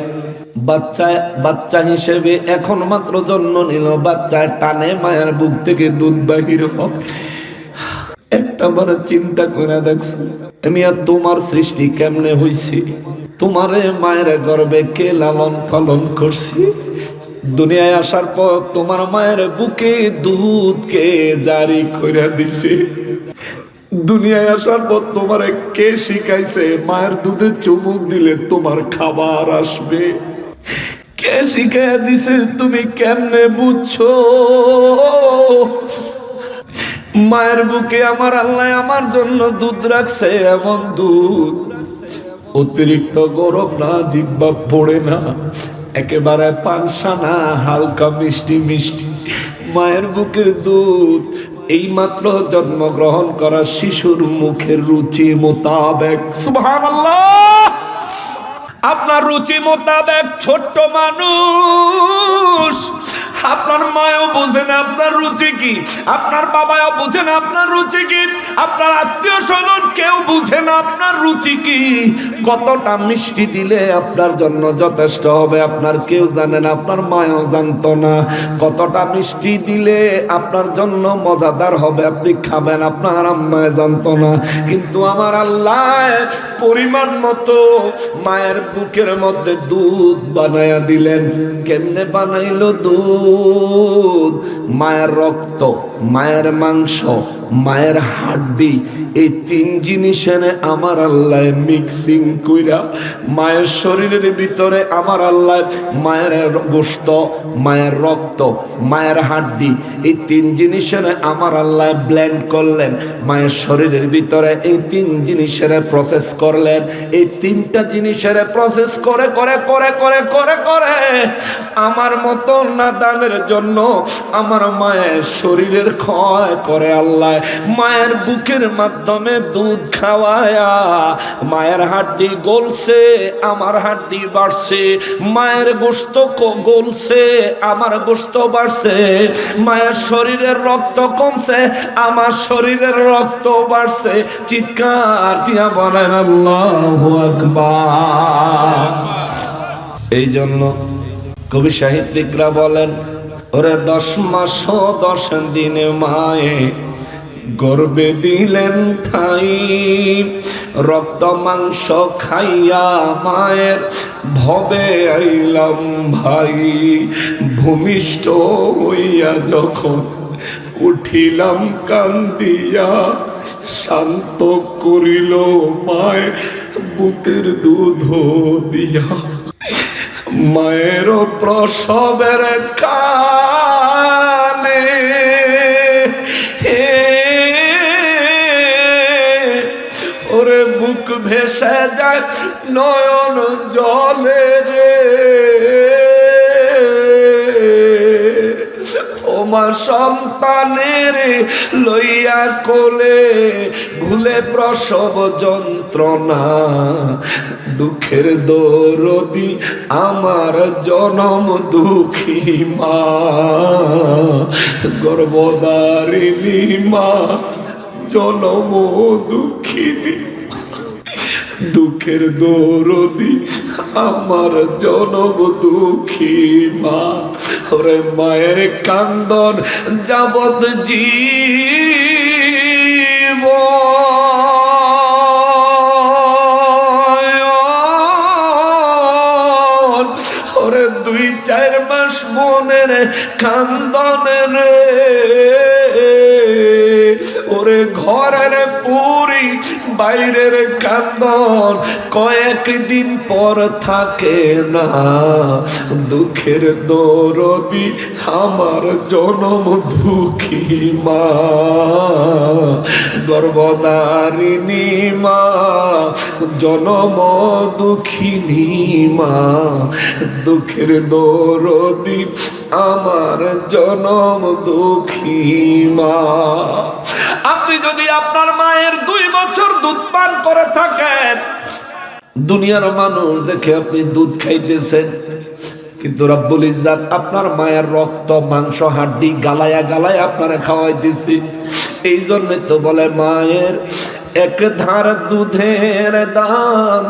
বাচ্চা হিসেবে এখন মাত্র জন্ম নিল, বাচ্চায় টানে মায়ের বুক থেকে দুধ বাহির হয়। একটা বড় চিন্তা করে দেখছো, আমি আর তোমার সৃষ্টি কেমনে হইছি, তোমারে মায়ের গর্ভে কে লালন পালন করছি, দুনিয়ায় আসার পর তোমার মায়ের বুকে দুধ কে জারি করে দিছে, দুনিয়ায় আসার পর তোমারে কে শিখাইছে মায়ের দুধে চুমুক দিলে তোমার খাবার আসবে, কে শিখাইয়া দিছে, তুমি কেমনে বুঝছো? মায়ের বুকে আমার আল্লাহ আমার জন্য দুধ রাখছে, এমন দুধ অতিরিক্ত গরম না, জিহ্বা পড়ে না, একেবারে পানসা না, হালকা মিষ্টি মিষ্টি মায়ের বুকের দুধ। এই মাত্র জন্মগ্রহণ করা শিশুর মুখের রুচি মোতাবেক, সুবহানাল্লাহ, আপনার রুচি মোতাবেক ছোট্ট মানুষ, আপনার মায়ও বুঝে না আপনার রুচি কি, আপনার বাবাও বুঝে না আপনার রুচি কি, আপনার আত্মীয় স্বজন কেউ বুঝে না আপনার রুচি কি। কতটা মিষ্টি দিলে আপনার জন্য যথেষ্ট হবে আপনার কেউ জানে না, আপনার মায়ও জানতো না। কতটা মিষ্টি দিলে আপনার জন্য মজাদার হবে আপনি খাবেন, আপনার আম্মায় জানতো না। কিন্তু আমার আল্লাহ পরিমাণ মতো মায়ের বুকের মধ্যে দুধ বানায়া দিলেন। কেমনে বানাইলো দুধ? মায়ের রক্ত, মায়ের মাংস, মায়ের হাড্ডি, এই তিন জিনিসের আমার আল্লাহ মিক্সিং কইরা মায়ের শরীরের ভিতরে আমার আল্লাহ মায়ের গোশত, মায়ের রক্ত, মায়ের হাড্ডি, এই তিন জিনিসের আমার আল্লাহ ব্লেন্ড করলেন মায়ের শরীরের ভিতরে। এই তিন জিনিসের প্রসেস করলেন, এই তিনটা জিনিসের প্রসেস করে করে করে করে করে করে আমার মতো নাদানের জন্য আমার মায়ের শরীরের ক্ষয় করে আল্লাহ মায়ের বুকের মাধ্যমে দুধ খাওয়ায়া মায়ের হাড্ডি গলছে, আমার হাড্ডি বাড়ছে, মায়ের গোশত গলছে, আমার গোশত বাড়ছে, মায়ের শরীরের রক্ত কমছে, আমার শরীরের রক্ত বাড়ছে। চিৎকার দিয়া বলেন আল্লাহু আকবার। এই জন্য কবি সাহিত্যিকরা বলেন, ওরে 10 মাস 10 দিনে মায়ে গর্বে দিলেন ঠাই, রক্ত মাংস খাইয়া মায়ের ভবে আইলাম ভাই, ভূমিষ্ঠ হইয়া যখন উঠিলাম কান্দিয়া, শান্ত করিল মায় বুকের দুধ দিয়া। মায়ের প্রসবের কালে ওরে বুক ভেসে যায় নয়ন জলে রে, ওমা সন্তানের লইয়া কোলে ভুলে প্রসব যন্ত্রণা, দুঃখের দরদি আমার জনম দুঃখী মা, গর্ভধারিণী মা জনম দুঃখিনী, দুঃখের দরদি আমার জনম দুঃখী মা। ওরে মায়ের কান্দন যাবত জীব, ওরে 2-4 মাস মনের কান্দনের রে, ওরে ঘরের পুরি বাইরের কান্দন কয়েকদিন পর থাকে না, দুঃখের দরদি আমার জনম দুঃখী মা, গর্ভধারিণী মা, জনম দুঃখিনী মা, দুঃখের দরদি আমার জনম দুঃখী মা। আপনি যদি আপনার মায়ের 2 বছর দুধ পান করে থাকেন, দুনিয়ার মানুষ দেখে আপনি দুধ খাইতেছেন, কিন্তু রব্বুল ইজ্জাত আপনার মায়ের রক্ত মাংস হাড্ডি গালায়া গালায়া আপনারা খাওয়াইতেছি। এই জন্যই তো বলে মায়ের এক ধার দুধের দাম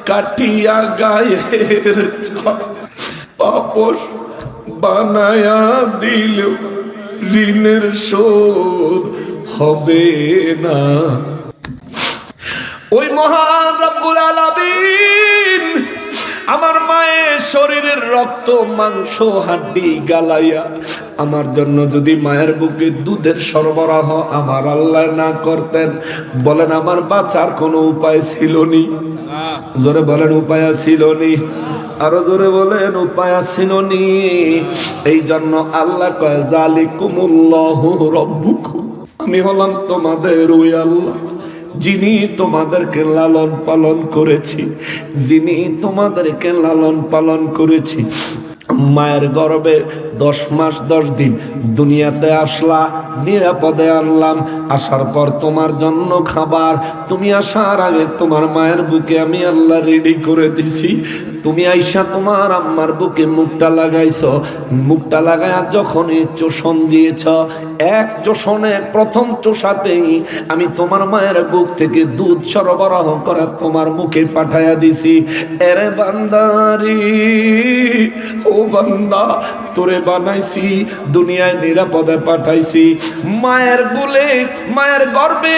কাটিয়া গায়ের পাপস বানায়া দিল ঋণের শোধ হবে না। ওই মহান রব্বুল আলামিন আমার মায়ের শরীরের রক্ত মাংস হাড্ডি গালাইয়া আমার জন্য যদি মায়ের বুকে দুধের সরবরাহ আমার আল্লাহ না করতেন, বলেন আমার বাঁচার কোনো উপায় ছিল নি? জোরে বলেন উপায় ছিল নি? আরো জোরে বলেন উপায় ছিল নি? এই জন্য আল্লাহ কয় জালিকুমুল্লাহু রাব্বুকুম, আমি হলাম তোমাদের ওই আল্লাহ যিনি তোমাদেরকে লালন পালন করেছি, যিনি তোমাদেরকে লালন পালন করেছি। মায়ের গর্ভে 10 মাস 10 দিন দুনিয়াতে আসলা, নিরাপদে আনলাম, আসার পর তোমার জন্য খাবার, তুমি আসার আগে তোমার মায়ের বুকে আমি আল্লাহ রেডি করে দিছি। তুমি আইসা তোমার আম্মার বুকে মুখটা লাগাইছ, মুখটা লাগায়া যখন চোষণ দিয়েছ, এক চোষণে প্রথম চোষাতেই আমি তোমার মায়ের বুক থেকে দুধ সরবরাহ করা তোমার মুখে পাঠাইয়া দিছি। এরে বান্দারি, ও বান্দা, তোরে বানাইছি, দুনিয়ায় নিরাপদে পাঠাইছি। মায়ের কোলে, মায়ের গর্ভে,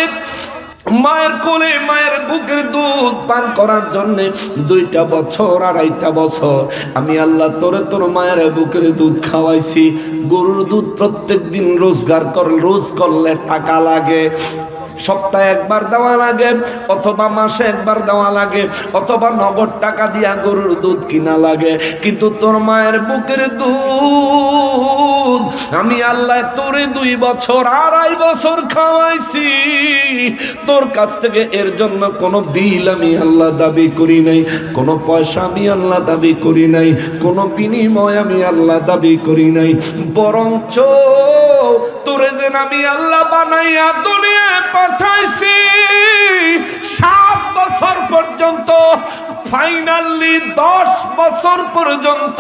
মায়ের কোলে, মায়ের বুকের দুধ পান করার জন্য 2টা বছর 2.5টা বছর আমি আল্লাহ তোরে তোর মায়ের বুকের দুধ খাওয়াইছি। গরুর দুধ প্রত্যেক দিন রোজ করলে টাকা লাগে, সপ্তাহে একবার দেওয়া লাগে, অথবা মাসে একবার দেওয়া লাগে, অথবা নগদ টাকা দিয়া গরুর দুধ কিনা লাগে। কিন্তু তোর মায়ের বুকের দুধ আমি আল্লাহ তোরে 2 বছর 2.5 বছর খাওয়াইছি। তোর কাছ থেকে এর জন্য কোনো বিল আমি আল্লাহ দাবি করি নাই, কোনো পয়সা আমি আল্লাহ দাবি করি নাই, কোনো বিনিময় আমি আল্লাহ দাবি করি নাই। বরঞ্চ তোরে যেন আমি আল্লাহ বানাইয়া দুনিয়ায় পাঠাইছি 7 বছর পর্যন্ত, ফাইনালি 10 বছর পর্যন্ত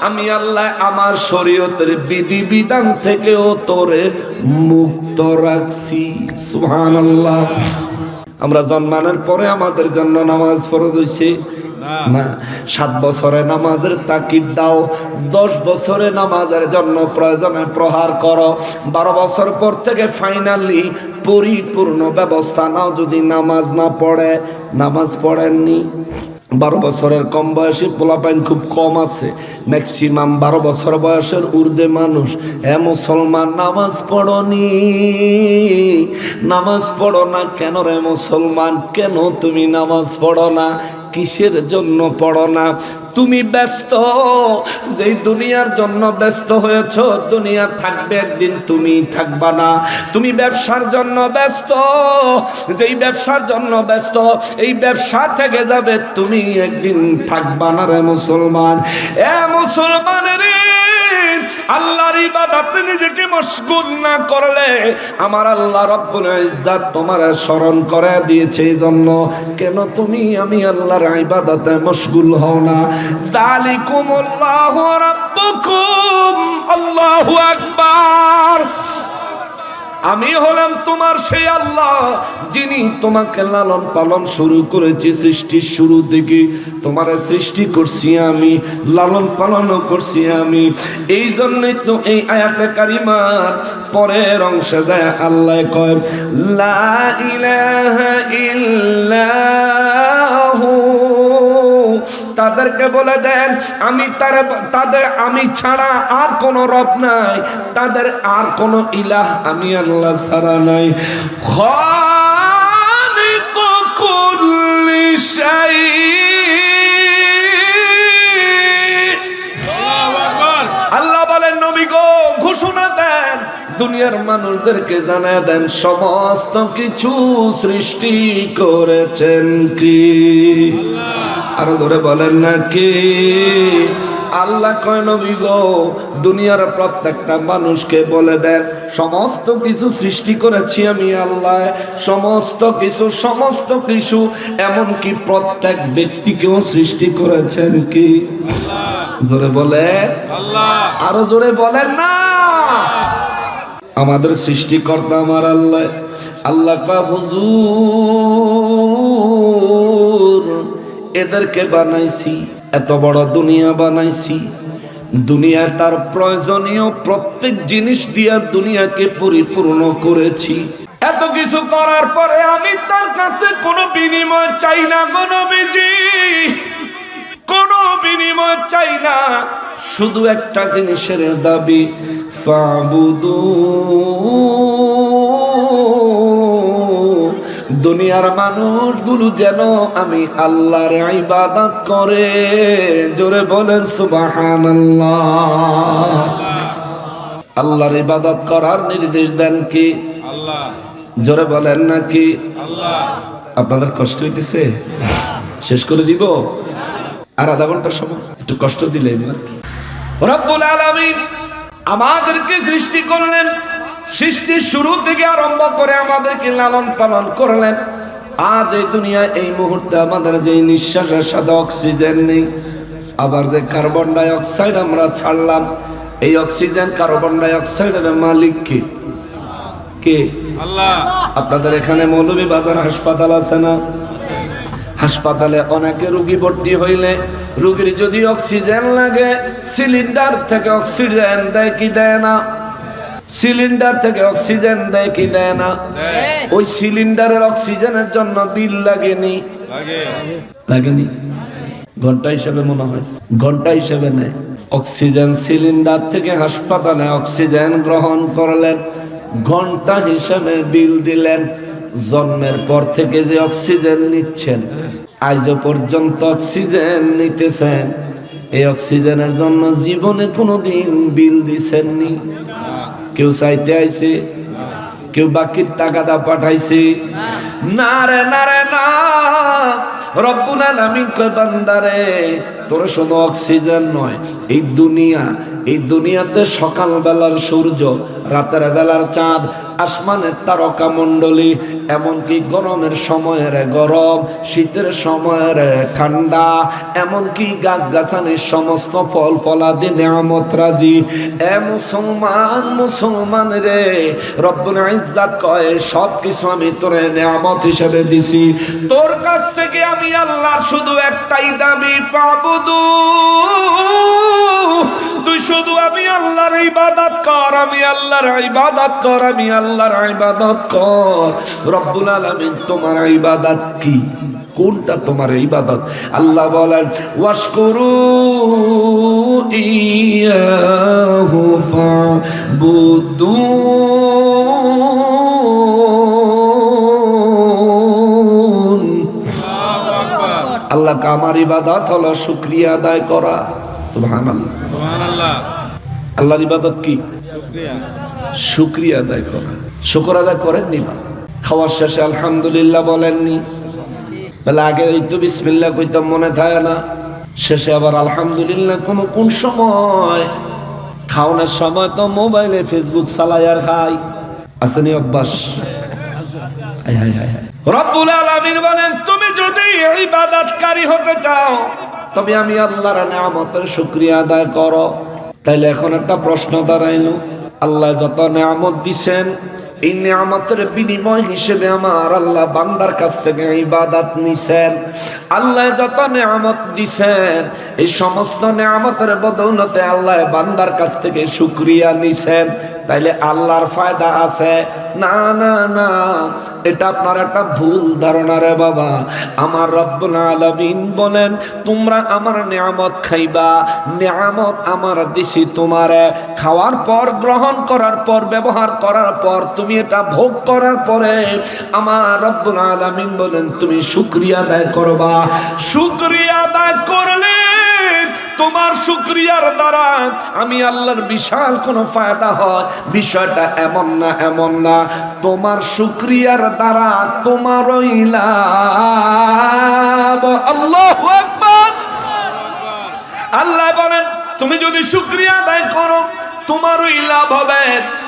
আমি আল্লাহ আমার শরীয়তের বিধি বিধান থেকেও তোরে মুক্ত রাখছি। সুবহানাল্লাহ। আমরা জন্মানোর পরে আমাদের জন্য নামাজ ফরজ হইছে না? 7 বছরে নামাজের তাকিদ দাও, 10 বছরে নামাজের জন্য প্রয়োজনে প্রহার করো, 12 বছর পর থেকে ফাইনালি পরিপূর্ণ ব্যবস্থা নাও। যদি নামাজ না পড়ে, নামাজ পড়েননি, 12 বছরের কম বয়সী পোলাপাইন খুব কম আছে, ম্যাক্সিমাম 12 বছর বয়সের ঊর্ধ্বে মানুষ। মুসলমান নামাজ পড়নি, নামাজ পড়ো না কেন রে মুসলমান? কেন তুমি নামাজ পড়ো না? কিসের জন্য পড়ো না? তুমি ব্যস্ত, যেই দুনিয়ার জন্য ব্যস্ত হয়েছ, দুনিয়া থাকবে একদিন, তুমি থাকবা না। তুমি ব্যবসার জন্য ব্যস্ত, যেই ব্যবসার জন্য ব্যস্ত, এই ব্যবসা থেকে যাবে, তুমি একদিন থাকবা না রে মুসলমান। এ মুসলমানের আল্লাহর ইবাদতে নিজেকে মশগুল না করলে আমার আল্লাহ রব্বুল ইজ্জাত তোমার স্মরণ করে দিয়েছে। এই জন্য কেন তুমি আমি আল্লাহর ইবাদতে মশগুল হও না? যালিকুমুল্লাহু রাব্বুকুম, আল্লাহু আকবার। আমি হলাম তোমার সেই আল্লাহ যিনি তোমাকে লালন পালন শুরু করেছি সৃষ্টির শুরু থেকে। তোমার সৃষ্টি করছি আমি, লালন পালনও করছি আমি। এই জন্যই তো এই আয়াতে কারিমার পরের অংশে যায় আল্লাহ কয় লা ইলাহা ইল্লাহু। তাদেরকে বলে দেন তাদের আমি ছাড়া আর কোনো রব নাই, তাদের আর কোনো ইলাহ আমি আল্লাহ ছাড়া নাই। খালিকুল كل شيء আল্লাহু আকবার আল্লাহ বলেন নবী গো ঘোষণা দেন দুনিয়ার মানুষদেরকে জানায় দেন সমস্ত কিছু সৃষ্টি করেছেন কি আরো ধরে বলেন না কি আল্লাহ কয় নবী গো দুনিয়ার প্রত্যেকটা মানুষকে বলে দেন সমস্ত কিছু সৃষ্টি করেছি আমি আল্লাহ সমস্ত কিছু এমনকি প্রত্যেক ব্যক্তিকেও সৃষ্টি করেছেন কি জোরে বলেন আল্লাহ আরো জোরে বলেন না আমাদের সৃষ্টিকর্তা আমার আল্লাহ আল্লাহ কা হুজুর এদেরকে বানাইছি এত বড় দুনিয়া বানাইছি দুনিয়ায় তার প্রয়োজনীয় প্রত্যেক জিনিস দিয়া দুনিয়াকে পরিপূর্ণ করেছি এত কিছু করার পরে আমি তার কাছে কোনো বিনিময় চাই না গো নবীজি কোনো বিনিময় চাই না শুধু একটা জিনিসের দাবি ফাবুদু দুনিয়ার মানুষগুলো যেন আমি আল্লাহর ইবাদত করে জোরে বলেন সুবহানাল্লাহ আল্লাহর ইবাদত করার নির্দেশ দেন কি আল্লাহ জোরে বলেন নাকি আল্লাহ আপনাদের কষ্ট হইতেছে শেষ করে দিব আর আধা ঘন্টা সময় একটু কষ্ট দিলে রব্বুল আলামিন আমাদেরকে সৃষ্টি করলেন সৃষ্টির শুরু থেকে আরম্ভ করে আমাদেরকে লালন পালন করলেন আজ এই দুনিয়ায় এই মুহূর্তে আমাদের যে নিঃশ্বাসের সাথে অক্সিজেন নেই আবার যে কার্বন ডাই অক্সাইড আমরা ছাড়লাম এই অক্সিজেন কার্বন ডাই অক্সাইডের মালিক কে কে আল্লাহ আপনাদের এখানে মৌলভীবাজার হাসপাতাল আছে না হাসপাতালে অনেকে রোগী ভর্তি হইলে রোগীর যদি অক্সিজেন লাগে সিলিন্ডার থেকে অক্সিজেন দেয় কি দেয় না সিলিন্ডার থেকে অক্সিজেন দেয় কি দেয় না ওই সিলিন্ডারের অক্সিজেনের জন্য বিল লাগেনি লাগে লাগেনি ঘন্টা হিসেবে মনে হয় ঘন্টা হিসেবে নেয় অক্সিজেন সিলিন্ডার থেকে হাসপাতালে অক্সিজেন গ্রহণ করলেন ঘন্টা হিসেবে বিল দিলেন জন্মের পর থেকে যে অক্সিজেন নিচ্ছেন আজ পর্যন্ত অক্সিজেন নিতেছেন এই অক্সিজেনের জন্য জীবনে কোনোদিন বিল দিছেননি কেউ চাইতে আইছে কেউ বাকির টাকাটা পাঠাইছে না রে না রে না রব্বুল আলামিন কয় বান্দারে তোর শুধু অক্সিজেন নয় এই দুনিয়াতে সকাল বেলার সূর্য রাতের বেলার চাঁদ আসমানের তারকা মণ্ডলী এমনকি গরমের সময়ের গরম শীতের সময়ের ঠান্ডা এমনকি গাছগাছালির সমস্ত ফল ফলাদি নিয়ামত রাজি এ মুসলমান রে রব্বুল ইজ্জাত কয় সব কিছু আমি তোরে নিয়ামত হিসেবে দিছি তোর কাছ থেকে আমি আল্লাহর শুধু একটাই দাবি পাবুদু তুই শুধু আমি আল্লাহর ইবাদত কর আমি আল্লাহর ইবাদত কর আমি আল্লাহর ইবাদত কর রব্বুল আলামিন তোমার ইবাদত কি কোনটা তোমার ইবাদত আল্লাহ বলেন ওয়াশকুরু ইয়াহু ফাবুদুন আল্লাহ আমার ইবাদত হলো শুকরিয়া আদায় করা সুবহানাল্লাহ সুবহানাল্লাহ আল্লাহর ইবাদত কি শুকরিয়া শুকরিয়া আদায় করা শুকর আদায় করেননি বা খাওয়ার শেষে আলহামদুলিল্লাহ বলেননি বলে আগে এই তো বিসমিল্লাহ কইতাম মনে থাকে না শেষে আবার আলহামদুলিল্লাহ কোন সময় খাওয়ানোর সময় তো মোবাইলে ফেসবুক চালাই আর খাই আসেনি অভ্যাস রব্বুল আলামিন বলেন তুমি যদি ইবাদতকারী হতে চাও তবে আমি আল্লাহর নিয়ামতের শুকরিয়া আদায় করো তাইলে এখন একটা প্রশ্ন দাঁড়াইলো আল্লাহ যত নিয়ামত দিছেন এই নিয়ামতের বিনিময় হিসেবে আমার আল্লাহ বান্দার কাছ থেকে ইবাদত নিছেন আল্লাহ যত নিয়ামত দিছেন এই সমস্ত নিয়ামতের বদৌলতে আল্লাহ বান্দার কাছ থেকে শুকরিয়া নিছেন তাইলে আল্লাহর ফায়দা আছে? না না না, এটা আপনার একটা ভুল ধারণা রে বাবা। আমার রব্বুল আলামিন বলেন, তোমরা আমার নিয়ামত খাইবা, নিয়ামত আমার দিছি তোমারে, খাওয়ার পর, গ্রহণ করার পর, ব্যবহার করার পর, তুমি এটা ভোগ করার পরে আমার রব্বুল আলামিন বলেন তুমি শুকরিয়া আদায় করবা। শুকরিয়া আদায় করলে তোমার শুকরিয়ার দ্বারা আমি আল্লাহর বিশাল কোনো ফায়দা হয়, বিষয়টা এমন না, এমন না। তোমার শুকরিয়ার দ্বারা তোমারই লাভ। আল্লাহু আকবার। আল্লাহ বলেন তুমি যদি শুকরিয়া আদায় করো তোমারই লাভ হবে,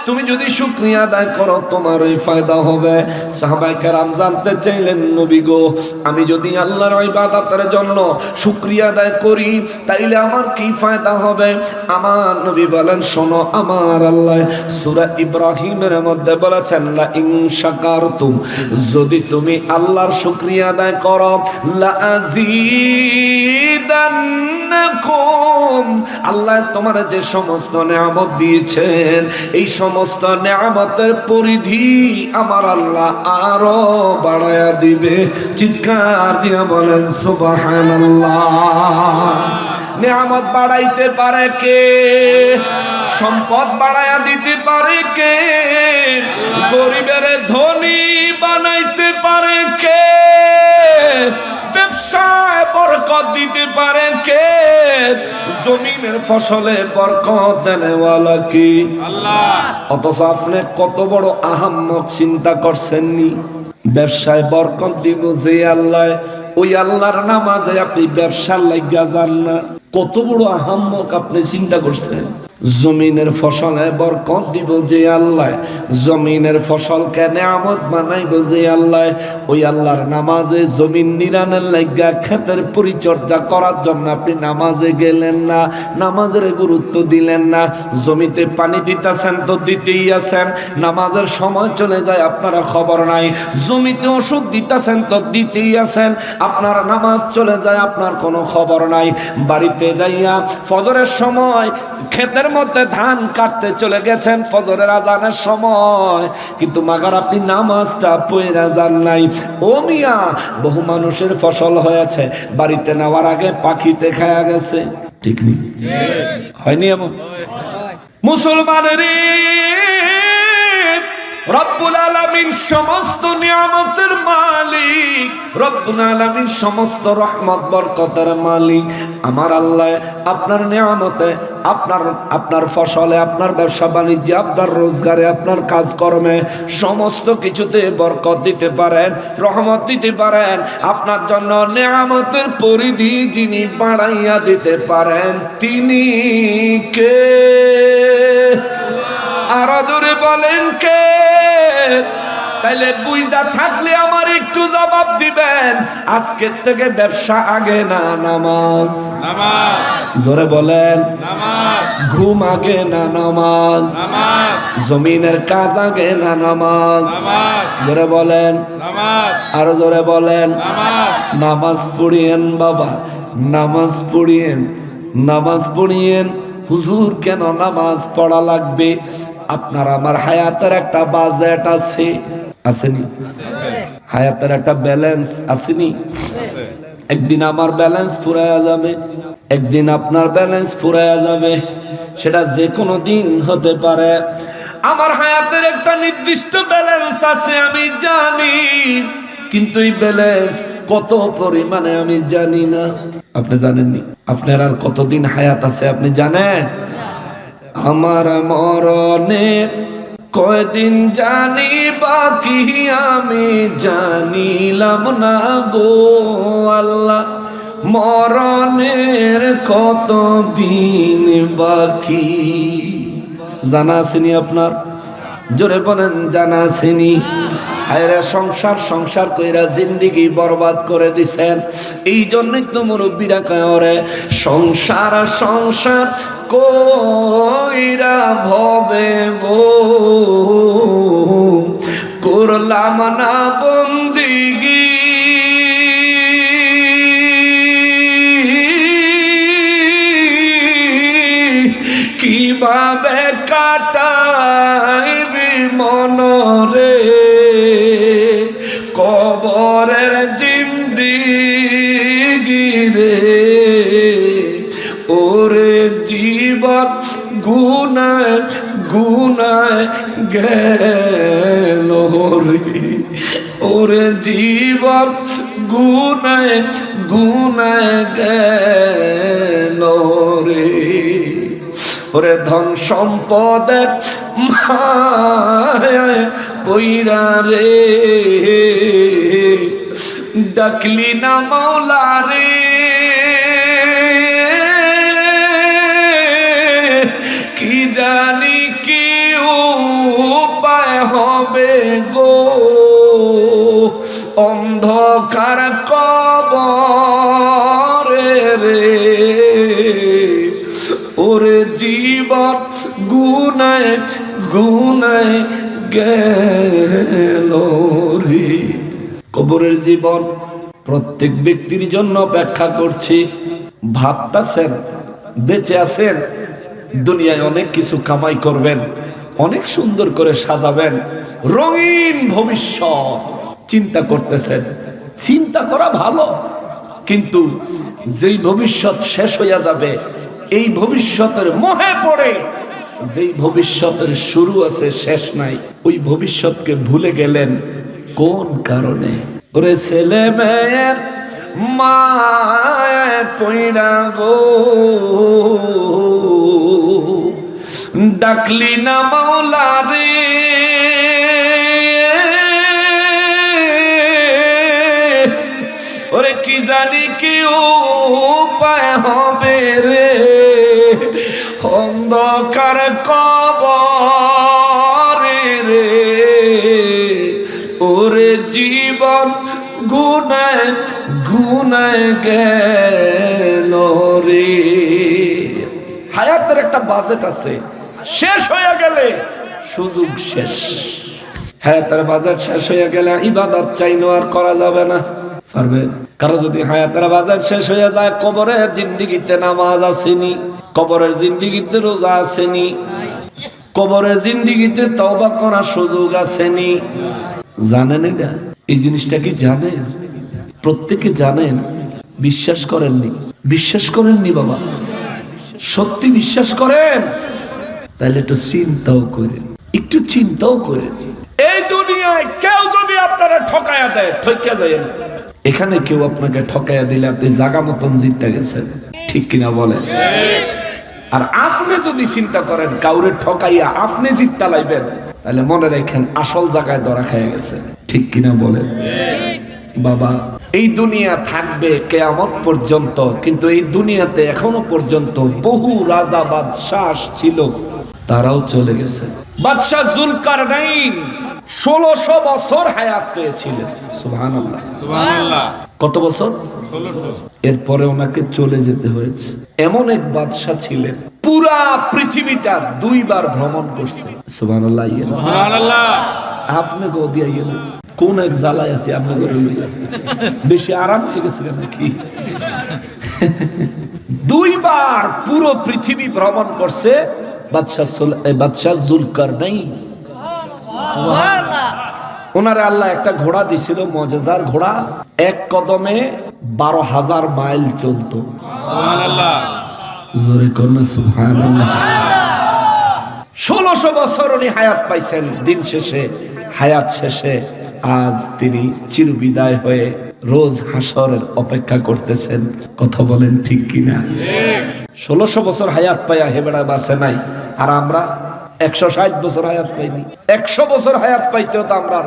তুমি যদি শুকরিয়া আদায় করো তোমারই ফায়দা হবে। সাহাবায়ে কেরাম জানতে চাইলেন, নবী গো, আমি যদি আল্লাহর ইবাদতের জন্য শুকরিয়া আদায় করি তাইলে আমার কি ফায়দা হবে? আমার নবী বলেন, শোনো, আমার আল্লাহ সূরা ইব্রাহিমের মধ্যে বলেছেন, লা ইন শাকারতুম, যদি তুমি আল্লাহর শুকরিয়া আদায় করো, লা আযীদান্নাকুম, আল্লাহ তোমার যে সমস্ত নিয়ামত দিয়েছেন এই সমস্ত নিয়ামতের পরিধি আমার আল্লাহ আরো বাড়ায়া দিবে। চিৎকার দিয়া বলেন সুবহানাল্লাহ। নিয়ামত বাড়াইতে পারে কে? সম্পদ বাড়ায়া দিতে পারে কে? গরিবের ধনী বানাইতে পারে কে? ব্যবসায় বরকত দিতে পারে কে? জমিনের ফসলে বরকত দেনেওয়ালা কি? আল্লাহ। অথচ আপনি কত বড় আহাম্মক চিন্তা করছেননি? ব্যবসায় বরকত দিব যে আল্লাহ, ওই আল্লাহর নামাজে আপনি ব্যবসার লাগিয়া যান না। কত বড় আহাম্মক আপনি চিন্তা করছেন। জমিনের ফসলে বরকত দিব যে আল্লাহ, জমিনের ফসলকে নিয়ামত বানাইব যে আল্লাহ, ওই আল্লাহর নামাজে জমিন নিরানের লাগিয়া ক্ষেতের পরিচর্যা করার জন্য আপনি নামাজে গেলেন না, নামাজের গুরুত্ব দিলেন না। জমিতে পানি দিতেছেন তো দিতেই আছেন, নামাজের সময় চলে যায় আপনারা খবর নাই। জমিতে ওষুধ দিতেছেন তো দিতেই আছেন, আপনার নামাজ চলে যায় আপনার কোনো খবর নাই। বাড়িতে যাইয়া ফজরের সময় ক্ষেতের মধ্যে ধান কাটতে চলে গেছেন ফজরের আজানের সময়, কিন্তু মাগার আপনি নামাজটা পড়া যান নাই। ও মিয়া, বহু মানুষের ফসল হয়েছে, বাড়িতে নেওয়ার আগে পাখিতে খায়া গেছে। ঠিক নেই? হয়নি এমন? মুসলমানের রব্বুল আলামিন সমস্ত নিয়ামতের মালিক, রব্বুল আলামিন সমস্ত রহমত বরকতের মালিক। আমার আল্লাহ আপনার নিয়ামতে, আপনার ফসলে, আপনার ব্যবসা বাণিজ্যে, আপনার রোজগারে, আপনার কাজকর্মে সমস্ত কিছুতে বরকত দিতে পারেন, রহমত দিতে পারেন। আপনার জন্য নিয়ামতের পরিধি যিনি বাড়াইয়া দিতে পারেন তিনি কে? আরো জোরে বলেন কে? তাইলে বুঝা থাকলে আমার একটু জবাব দিবেন, আজকের থেকে ব্যবসা আগে না নামাজ? নামাজ। জোরে বলেন। নামাজ। ঘুম আগে না নামাজ? নামাজ। জমিনের কাজ আগে না নামাজ? নামাজ। জোরে বলেন। নামাজ। আরো জোরে বলেন। নামাজ। নামাজ পড়িয়েন বাবা, নামাজ পড়িয়েন, নামাজ পড়িয়েন। হুজুর কেন নামাজ পড়া লাগবে? আপনার আমার হায়াতের একটা বাজেট আছে, আসেনি? হায়াতের একটা ব্যালেন্স আসেনি? একদিন আমার ব্যালেন্স ফুরাইয়া যাবে, একদিন আপনার ব্যালেন্স ফুরাইয়া যাবে, সেটা যে কোনো দিন হতে পারে। আমার হায়াতের একটা নির্দিষ্ট ব্যালেন্স আছে আমি জানি, কিন্তু এই ব্যালেন্স কত পরিমাণে আমি জানি না। আপনি জানেননি? আপনার আর কতদিন হায়াত আছে আপনি জানেন? আমার মরণের কয়দিন জানি বাকি আমি জানিলাম না গো আল্লাহ, মরণের কতদিন বাকি জানা আসেনি আপনার? জোরে বলেন, জানা আসেনি? হায়রে সংসার কইরা জিন্দেগি বরবাদ করে দিছেন। এই জন্যই তো মুরব্বীরা কয় ওরে সংসার কইরা ভবে গো করলাম না বন্দিগি, কিভাবে কাটাই রে কবরের জিন্দেগি রে ওরে জীবন গুনায় গুনায় গেল রে ওরে জীবন গুনায় গুনায় গেল রে ওরে ধন সম্পদের মায়ায় পইরা রে ডাকলি না মাওলা রে কি জানি কি উপায় হবে গো অন্ধকার কবরে রে ওরে জীবন গুনায় গুনায় গেল রে কবরের জীবন প্রত্যেক ব্যক্তির জন্য অপেক্ষা করছি ভাবতাছেন বেঁচে আছেন দুনিয়ায় অনেক কিছু কামাই করবেন অনেক সুন্দর করে সাজাবেন রঙিন ভবিষ্যৎ চিন্তা করতেছেন চিন্তা করা ভালো কিন্তু যেই ভবিষ্যৎ শেষ হইয়া যাবে এই ভবিষ্যতের মোহে পড়ে যেই ভবিষ্যতের শুরু আছে শেষ নাই ওই ভবিষ্যৎকে ভুলে গেলেন কোন কারণে ওরে ছেলে মেয়ের মায় পইড়া গো ডাকলি না মাওলা রে ওরে কি জানি কি উপায় হবে রে অন্ধকার কবরে রে ওরে জীবন গুনায় গুনায় গেল রে হায়াতের একটা বাজেট আছে শেষ হয়ে গেলে সুযোগ শেষ হায়াতের বাজেট শেষ হয়ে গেলে ইবাদত চাইনো আর করা যাবে না পারবে কারো যদি হায়াতের বাজেট শেষ হয়ে যায় কবরের জিন্দেগিতে নামাজ আসেনি কবরের জিন্দেগিতে রোজা আসেনি কবরের জিন্দেগিতে তওবা করার সুযোগ আসেনি জানেন এটা এই জিনিসটা কি জানেন প্রত্যেকে জানেন বিশ্বাস করেননি বাবা সত্যি বিশ্বাস করেন তাহলে একটু চিন্তাও করেন এই দুনিয়ায় কেউ যদি আপনারা ঠকায়া দেয় ঠকা যায়েন এখানে কেউ আপনাকে ঠকায়া দিলে আপনি জাগা মতন জিততে গেছেন ঠিক কিনা বলেন আর আপনি যদি চিন্তা করেন কাউরে ঠকাইয়া আপনি জিততে লাইবেন তাহলে মনে রাখেন আসল জায়গায় ধরা খেয়ে গেছে ঠিক কিনা বলেন বাবা এই দুনিয়া থাকবে কিয়ামত পর্যন্ত কিন্তু এই দুনিয়াতে এখনো পর্যন্ত বহু রাজা বাদশাহ ছিল তারাও চলে গেছে বাদশাহ জুলকারনাইন 1600 বছর হায়াত পেয়েছিলেন সুবহানাল্লাহ সুবহানাল্লাহ কত বছর 1600 এরপরে ওনাকে চলে যেতে হয়েছে এমন এক বাদশাহ ছিলেন পুরা পৃথিবীটা 2 বার ভ্রমণ করছে সুবহানাল্লাহ সুবহানাল্লাহ আপনি গো দিয়া গেলেন কোন এক জ্বালায় আছে আপনি করে লইয়া বেশি আরাম হয়ে গেছে নাকি 2 বার পুরো পৃথিবী ভ্রমণ করছে বাদশাহ জুলকারনাইন ওনারে আল্লাহ একটা ঘোড়া দিছিল মুজিজার ঘোড়া এক কদমে 12,000 মাইল চলতো সুবহানাল্লাহ জোরে করনা সুবহানাল্লাহ 1600 বছর উনি হায়াত পাইছেন দিন শেষে হায়াত শেষে আজ তিনি চিরবিদায় হয়ে রোজ হাসরের অপেক্ষা করতেছেন কথা বলেন ঠিক কিনা 1600 বছর হায়াত পাইয়া হেবেড়া বাঁচে নাই আর আমরা 160 বছর হায়াত পাইনি 100 বছর হায়াত পাইতেও তো আমরা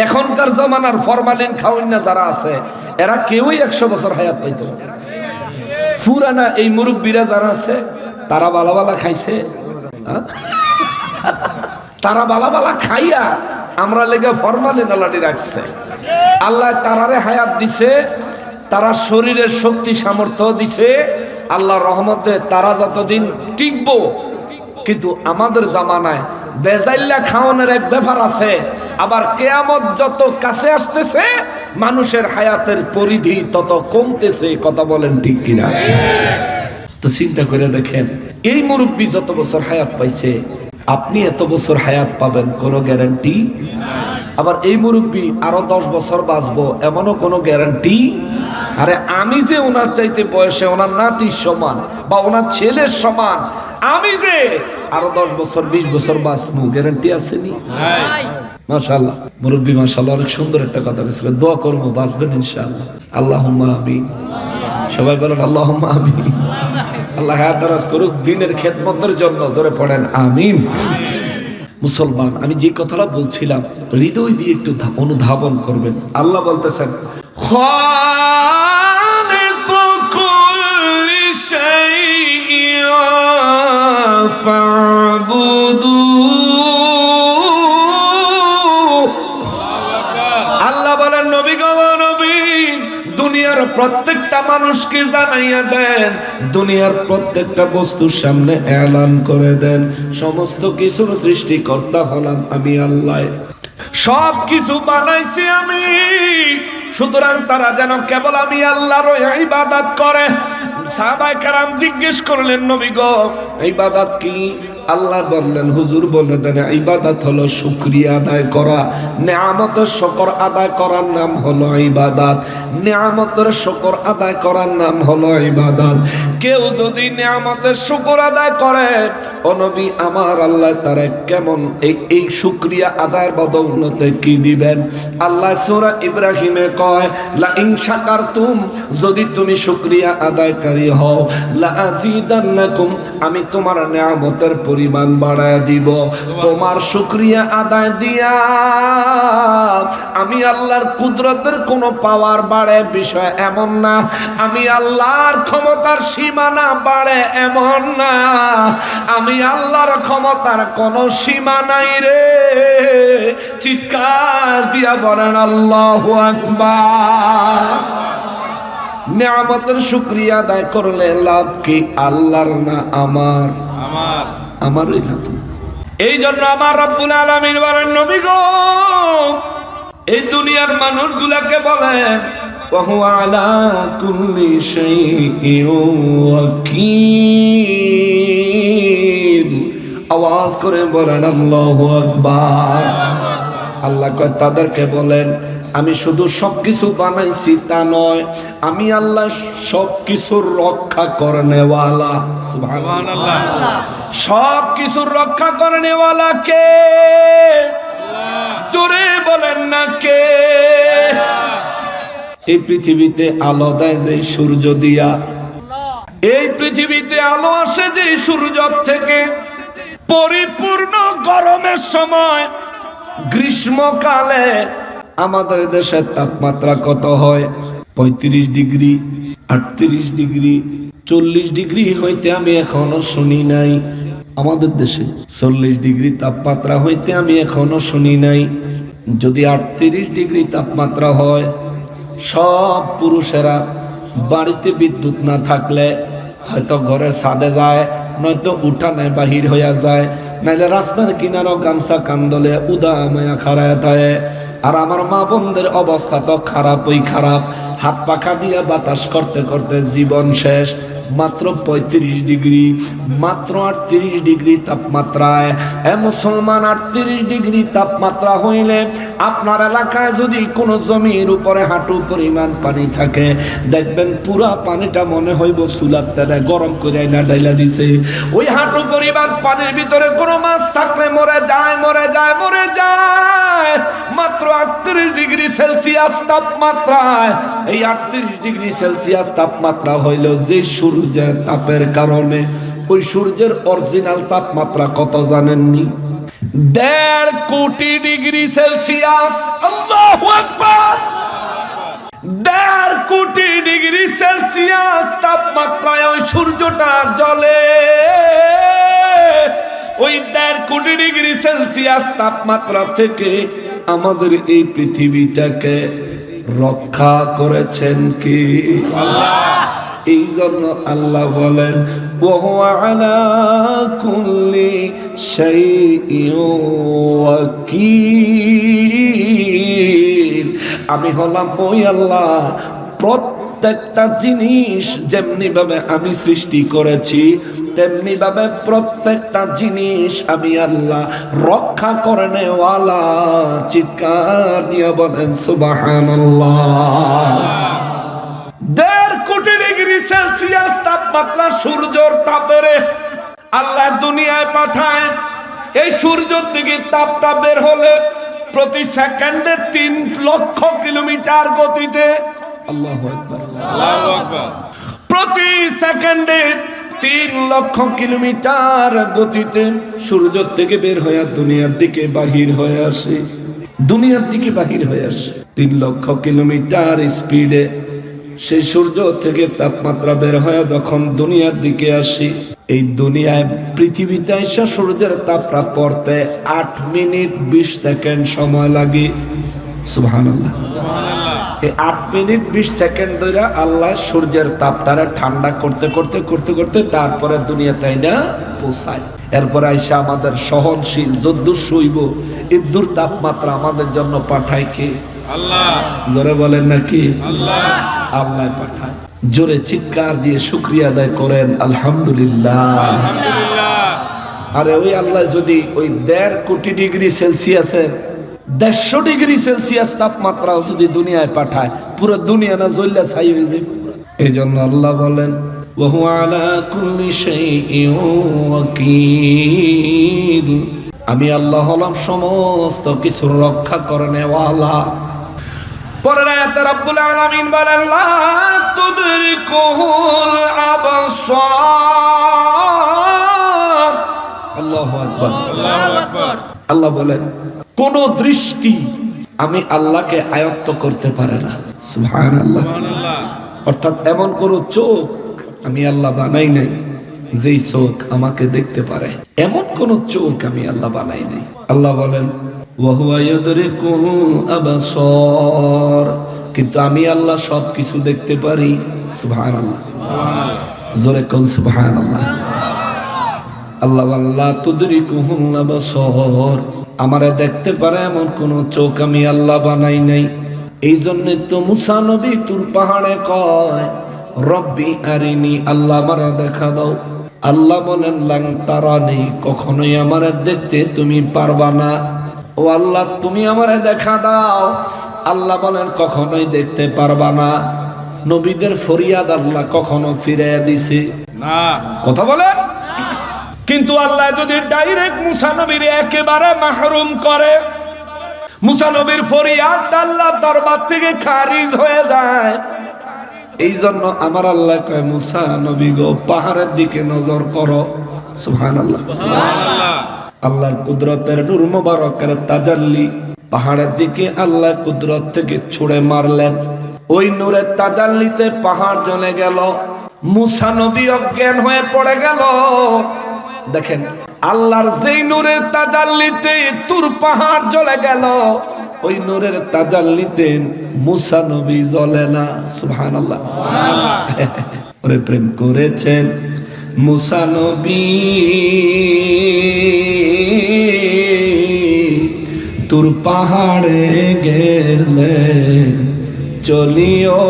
এখনকার জমানার ফরমালিন খাওয়াইনা যারা আছে এরা কেউই 100 বছর হায়াত পাইতো পুরানা এই মুরব্বীরা যারা আছে তারা বালা খাইছে তারা বালা খাইয়া আমরা লেগে ফরমালিন আলাদি রাখছে আল্লাহ তারারে হায়াত দিছে তারা শরীরের শক্তি সামর্থ্য দিছে আল্লাহ রহমতে তারা যতদিন টিকবো কিন্তু আমাদের জামানায় বেজাইল্লা খাওয়ানোর এক ব্যাপার আছে আবার কিয়ামত যত কাছে আসতেছে মানুষের হায়াতের পরিধি তত কমতেছে কথা বলেন ঠিক কিনা তো চিন্তা করে দেখেন এই মুরব্বী যত বছর হায়াত পাইছে আপনি এত বছর হায়াত পাবেন কোনো গ্যারান্টি, আবার এই মুরব্বী আরো 10 বছর বাঁচবো এমনও কোনো গ্যারান্টি। আরে আমি যে ওনার চাইতে বয়সে ওনার নাতির সমান বা ওনার ছেলের সমান, আমি যে আরো 10 বছর 20 বছর বাঁচবো, গ্যারান্টি আসেনি? মাশাআল্লাহ মুরব্বী, মাশাআল্লাহ অনেক সুন্দর একটা কথা বলেছিল। দোয়া করবো বাঁচবেন ইনশাআল্লাহ। আল্লাহুম্মা আমিন। সবাই বলেন আল্লাহুম্মা আমিন। আল্লাহ হায়াত দারাজ করুক দিনের খেদমতের জন্য, ধরে পড়েন আমিন। মুসলমান, আমি যে কথাটা বলছিলাম হৃদয় দিয়ে একটু অনুধাবন করবেন। আল্লাহ বলতেছেন খালিকু কুল্লি শাইইন ফা'বুদু। আল্লাহ বলেন নবী গো নবী, দুনিয়ার প্রত্যেকটা মানুষকে জানাইয়া দেন, দুনিয়ার প্রত্যেকটা বস্তুর সামনে এলান করে দেন, সমস্ত কিছুর সৃষ্টিকর্তা হলাম আমি আল্লাহ, সব কিছু বানাইছি আমি, সুতরাং তারা যেন কেবল আমি আল্লাহর ইবাদত করে। সাহাবায়ে কেরাম জিজ্ঞেস করলেন নবী গো ইবাদত কি? আল্লাহ বললেন হুজুর বলে দেন ইবাদত হলো শুকরিয়া আদায় করা, নেয়ামতের শুকর আদায় করার নাম হলো ইবাদত, নেয়ামতের শুকর আদায় করার নাম হলো ইবাদত। কেউ যদি নেয়ামতের শুকর আদায় করে, ও নবী আমার আল্লাহ তারে কেমন এই শুকরিয়া আদায়ের বদৌলতে কি দিবেন? আল্লাহ সূরা ইব্রাহিমে কয় লা ইন শাকারতুম, যদি তুমি শুকরিয়া আদায়কারী হও, লা আযীদান্নাকুম, আমি তোমার নেয়ামতের পরিমাণ বাড়ায় দিব। তোমার শুকরিয়া আদায় দিয়া আমি আল্লাহর কুদরতের কোনো পাওয়ার বাড়ে বিষয় এমন না, আমি আল্লাহর ক্ষমতার সীমানা বাড়ে এমন না, আমি আল্লাহর ক্ষমতার কোনো সীমা নাই রে। চিৎকার দিয়া বলেন আল্লাহু আকবার। নেয়ামতের শুকরিয়া আদায় করলে লাভ কি? আল্লাহর না আমার? আমারই লাভ। এই জন্য আমার রব্বুল আলামিন বলেন নবী গো এই দুনিয়ার মানুষগুলাকে বলেন ওয়া হুয়া আলা কুল্লি শাইইন ওয়াকিল। আওয়াজ করে বলেন আল্লাহু আকবার। আল্লাহ কয় তাদেরকে বলেন আমি শুধু সবকিছু বানাইছি তা নয়, আমি আল্লাহ সবকিছুর রক্ষা করনেওয়ালা। সুবহানাল্লাহ। সবকিছুর রক্ষা করনেওয়ালা কে? জোরে বলেন না কে? এই পৃথিবীতে আলো দেয় যে সূর্য দিয়া, এই পৃথিবীতে আলো আসে যে সূর্য থেকে, পরিপূর্ণ গরমের সময় গ্রীষ্মকালে আমাদের দেশের তাপমাত্রা কত হয়? 35 ডিগ্রি, 38 ডিগ্রি, 40 ডিগ্রি হইতে আমি এখনো শুনি নাই। আমাদের দেশে 40 ডিগ্রি তাপমাত্রা হইতে আমি এখনো শুনি নাই। যদি 38 ডিগ্রি তাপমাত্রা হয়, সব পুরুষেরা বাড়িতে বিদ্যুৎ না থাকলে হয়তো ঘরের ছাদে যায়, নয়তো উঠানে বাহির হইয়া যায়, নাইলে রাস্তার কিনারও গামছা কান্দলে উদা মায়া খাড়ায় থাকে। আর আমার মা বোনদের অবস্থা তো খারাপই খারাপ, হাত পাখা দিয়ে বাতাস করতে করতে জীবন শেষ। মাত্র 35 ডিগ্রি, মাত্র 38 ডিগ্রি তাপমাত্রায় এ মুসলমান 38 ডিগ্রি তাপমাত্রা হইলে আপনার এলাকায় যদি কোনো জমির উপরে হাঁটু পরিমাণ পানি থাকে, দেখবেন পুরা পানিটা মনে হইব চুলার তেলে গরম করে না ডাইলা দিছে। ওই হাঁটু পরিমাণ পানির ভিতরে কোনো মাছ থাকলে মরে যায়, মরে যায়, মরে যায়। মাত্র 38 ডিগ্রি সেলসিয়াস তাপমাত্রায়, এই 38 ডিগ্রি সেলসিয়াস তাপমাত্রা হইল যে সূর্যের তাপের কারণে। ওই সূর্যের অরিজিনাল তাপমাত্রা কত জানেননি? 1.5 কোটি ডিগ্রি সেলসিয়াস। আল্লাহু আকবার। 1.5 কোটি ডিগ্রি সেলসিয়াস তাপমাত্রায় ওই সূর্যটা জ্বলে। ওই 1.5 কোটি ডিগ্রি সেলসিয়াস তাপমাত্রা থেকে আমাদের এই পৃথিবীটাকে রক্ষা করেছেন কি? আল্লাহ। এই জন্য আল্লাহ বলেন ওয়া হুয়া আলা কুল্লি শাইইন ওয়াকিল। আমি হলাম ওই আল্লাহ, প্রত্যেকটা জিনিস যেমনি ভাবে আমি সৃষ্টি করেছি তেমনি ভাবে প্রত্যেকটা জিনিস আমি আল্লাহ রক্ষা করে নেওয়ালা। চিৎকার দিয়ে বলেন সুবহানাল্লাহ। 1.5 কোটি ডিগ্রি সেলসিয়াস তাপমাত্রা সূর্যের তাপেরে আল্লাহ দুনিয়ায় পাঠায়। এই সূর্য থেকে তাপটা বের হলে প্রতি সেকেন্ডে 3 লক্ষ কিলোমিটার গতিতে, আল্লাহু আকবার, আল্লাহু আকবার, প্রতি সেকেন্ডে 3 লক্ষ কিলোমিটার গতিতে সূর্য থেকে বের হয়ে দুনিয়ার দিকে বাহির হয়ে আসে। দুনিয়ার দিকে বাহির হয়ে আসে 3 লক্ষ কিলোমিটার স্পিডে। সেই সূর্য থেকে তাপমাত্রা বের হয়ে যখন দুনিয়ার দিকে আসে, এই দুনিয়ায় পৃথিবীতে এসে সূর্যের তাপটা পড়তে 8 মিনিট 20 সেকেন্ড সময় লাগে। সুবহানাল্লাহ। এই 8 মিনিট 20 সেকেন্ড ধরে আল্লাহ সূর্যের তাপটারে ঠান্ডা করতে করতে করতে করতে তারপরে দুনিয়াতে না পৌঁছায়। এরপরে আইসা আমাদের সহনশীল যদ্দূর সইব এদ্দূর তাপমাত্রা আমাদের জন্য পাঠায় কে? আল্লাহ। জোরে বলেন নাকি? আল্লাহ। আল্লাহ পাঠায়। জোরে চিৎকার দিয়ে শুকরিয়া আদায় করেন আলহামদুলিল্লাহ। আলহামদুলিল্লাহ। আরে ওই আল্লাহ যদি ওই 1.5 কোটি ডিগ্রি সেলসিয়াসের 150 ডিগ্রি সেলসিয়াস তাপমাত্রাও যদি দুনিয়ায় পাঠায়, পুরো দুনিয়া না জ্বললে ছাই হয়ে যাবে। এই জন্য আল্লাহ বলেন ওয়া হুয়া আলা কুল্লি শাইইন ওয়াকিল, আমি আল্লাহ হলাম সমস্ত কিছু রক্ষা করে নেওয়ালা। পরের আয়াতে রব্বুল আলামিন বলেন লা তুদরিকুহুল আবসার। আল্লাহু আকবার, আল্লাহু আকবার। আল্লাহ বলেন কোন দৃষ্টি আমি আল্লাহকে আয়ত্ত করতে পারে না। সুবহানাল্লাহ। সুবহানাল্লাহ। অর্থাৎ এমন কোন চোখ আমি আল্লাহ বানাই নাই যেই চোখ আমাকে দেখতে পারে, এমন কোন চোখ আমি আল্লাহ বানাই নাই। আল্লাহ বলেন ওয়া হুয়া ইউদরিকুল আবসার, কিন্তু আমি আল্লাহ সব কিছু দেখতে পারি। সুবহানাল্লাহ। জোরে কোন সুবহানাল্লাহ। আল্লাহ আল্লাহ তুদরিকুহুল আবসার, আমারে দেখতে পারে এমন কোন চোখ আমি আল্লাহ বানাই নাই। এই জন্য তো মুসা নবী তুর পাহাড়ে কয় রব্বি আরিনি, আল্লাহ আমারে দেখা দাও। আল্লাহ বলেন লাং তারানি, কখনোই আমারে দেখতে তুমি পারবা না। ও আল্লাহ তুমি আমারে দেখা দাও। আল্লাহ বলেন কখনোই দেখতে পারবা না। নবীদের ফরিয়াদ আল্লাহ কখনো ফিরিয়ে দিছে না। কথা বলেন। কিন্তু আল্লাহ যদি ডাইরেক্ট মুসা নবীর একেবারে মাহরুম করে, মুসা নবীর ফরিয়াদ আল্লাহ দরবার থেকে খারিজ হয়ে যায়। এই জন্য আমার আল্লাহ কয় মুসা নবী গো পাহাড়ের দিকে নজর করো। সুবহানাল্লাহ। সুবহানাল্লাহ। আল্লাহর কুদরতের নূর মুবারকের তাজাল্লি পাহাড়ের দিকে আল্লাহ কুদরত থেকে ছুঁড়ে মারলেন। ওই নূরের তাজাল্লিতে পাহাড় জ্বলে গেল, মুসা নবী অজ্ঞান হয়ে পড়ে গেল। দেখেন আল্লাহর যেই নূরের তাজাল্লিতে তুর পাহাড় জ্বলে গেল, ওই নূরের তাজাল্লিতে মুসা নবী জ্বলে না। সুবহানাল্লাহ। ওরে প্রেম করেছেন মুসা নবী তুর পাহাড়ে গেলে চলিও,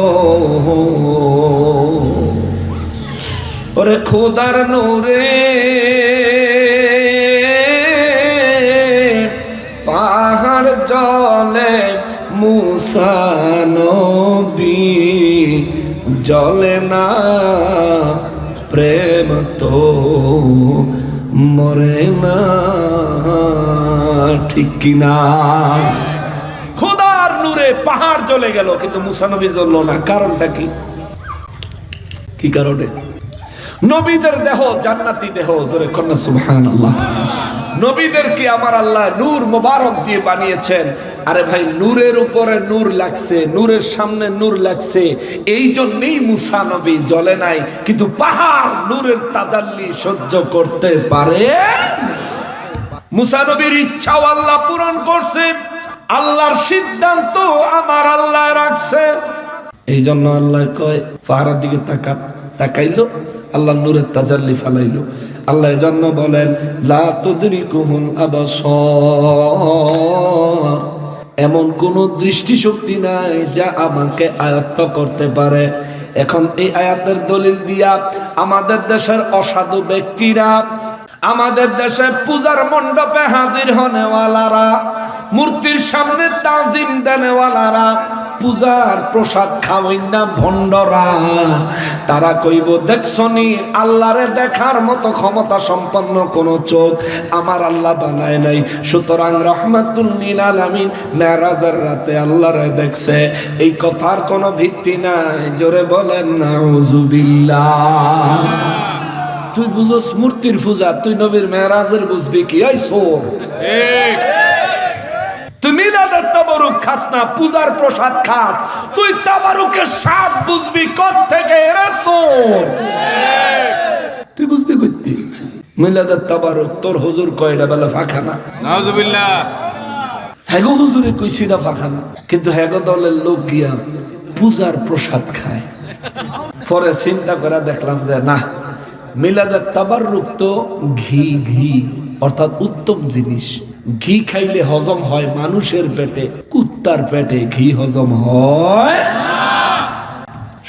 ওরে খোদার নূরে পাহাড় জলে মুসা নবী জলে না, প্রেম তো মরে না। ঠিক কিনা? খোদার নূরে পাহাড় জ্বলে গেল কিন্তু মুসা নবী জ্বললো না। কারণটা কি? কি কারণে? নবীদের দেহ জান্নাতি দেহ। জোরে কন্যা সুবহানাল্লাহ। নবীদেরকে আমার আল্লাহ নূর মোবারক দিয়ে বানিয়েছেন। আরে ভাই নূরের উপরে নূর লাগছে, নূরের সামনে নূর লাগছে, এই জন্যই মুসা নবী জ্বলে নাই। কিন্তু পাহাড় নূরের তাজাল্লি সহ্য করতে পারে। মুসা নবীর ইচ্ছাও আল্লাহ পূরণ করছে, আল্লাহর সিদ্ধান্ত আমার আল্লাহ রাখছে। এই জন্য আল্লাহ কয় পাহাড়ের দিকে তাকাইলো, আল্লাহ নূরের তাজাল্লি ফালাইলো। আল্লাহ জন্য বলেন লা তুদরিকুহুল আবসার, এমন কোন দৃষ্টিশক্তি নাই যা আমাকে আয়ত্ত করতে পারে। এখন এই আয়াতের দলিল দিয়া আমাদের দেশের অসাধু ব্যক্তিরা, আমাদের দেশে পূজার মণ্ডপে হাজির হনেওয়ালারা, মূর্তির সামনে তাজিম দেনেওয়ালারা, পূজার প্রসাদ খাওয়াই না ভণ্ডরা, তারা কইব দেখছনি আল্লাহরে দেখার মতো ক্ষমতা সম্পন্ন কোন চোখ আমার আল্লাহ বানায় নাই। সুতরাং রহমাতুল লিল আলামিন মেরাজের রাতে আল্লাহরে দেখছে, এই কথার কোনো ভিত্তি নাই। জোরে বলেন নাউজুবিল্লাহ। তুই বুঝোস মূর্তির পূজা, তুই নবীর মেরাজের বুঝবি কি? এই সোর, তুই মিলাদের তাবারুক খাস না, পূজার প্রসাদ খাস, তুই তাবারুকের স্বাদ বুঝবি কোত্থেকে? এরা সোর, তুই বুঝবি কইতি মিলাদের তাবারুক? তোর হুজুর কয়টা বেলা ফাঁকানা? নাউজুবিল্লাহ। হ্যাগো হুজুরে কইছিটা ফাঁকানা, কিন্তু হ্যাগো দলের লোক গিয়া পূজার প্রসাদ খায়। পরে চিন্তা করে দেখলাম যে না, মিলাদের তাবারুক তো ঘি অর্থাৎ উত্তম জিনিস। ঘি খাইলে হজম হয় মানুষের পেটে, কুত্তার পেটে ঘি হজম হয়।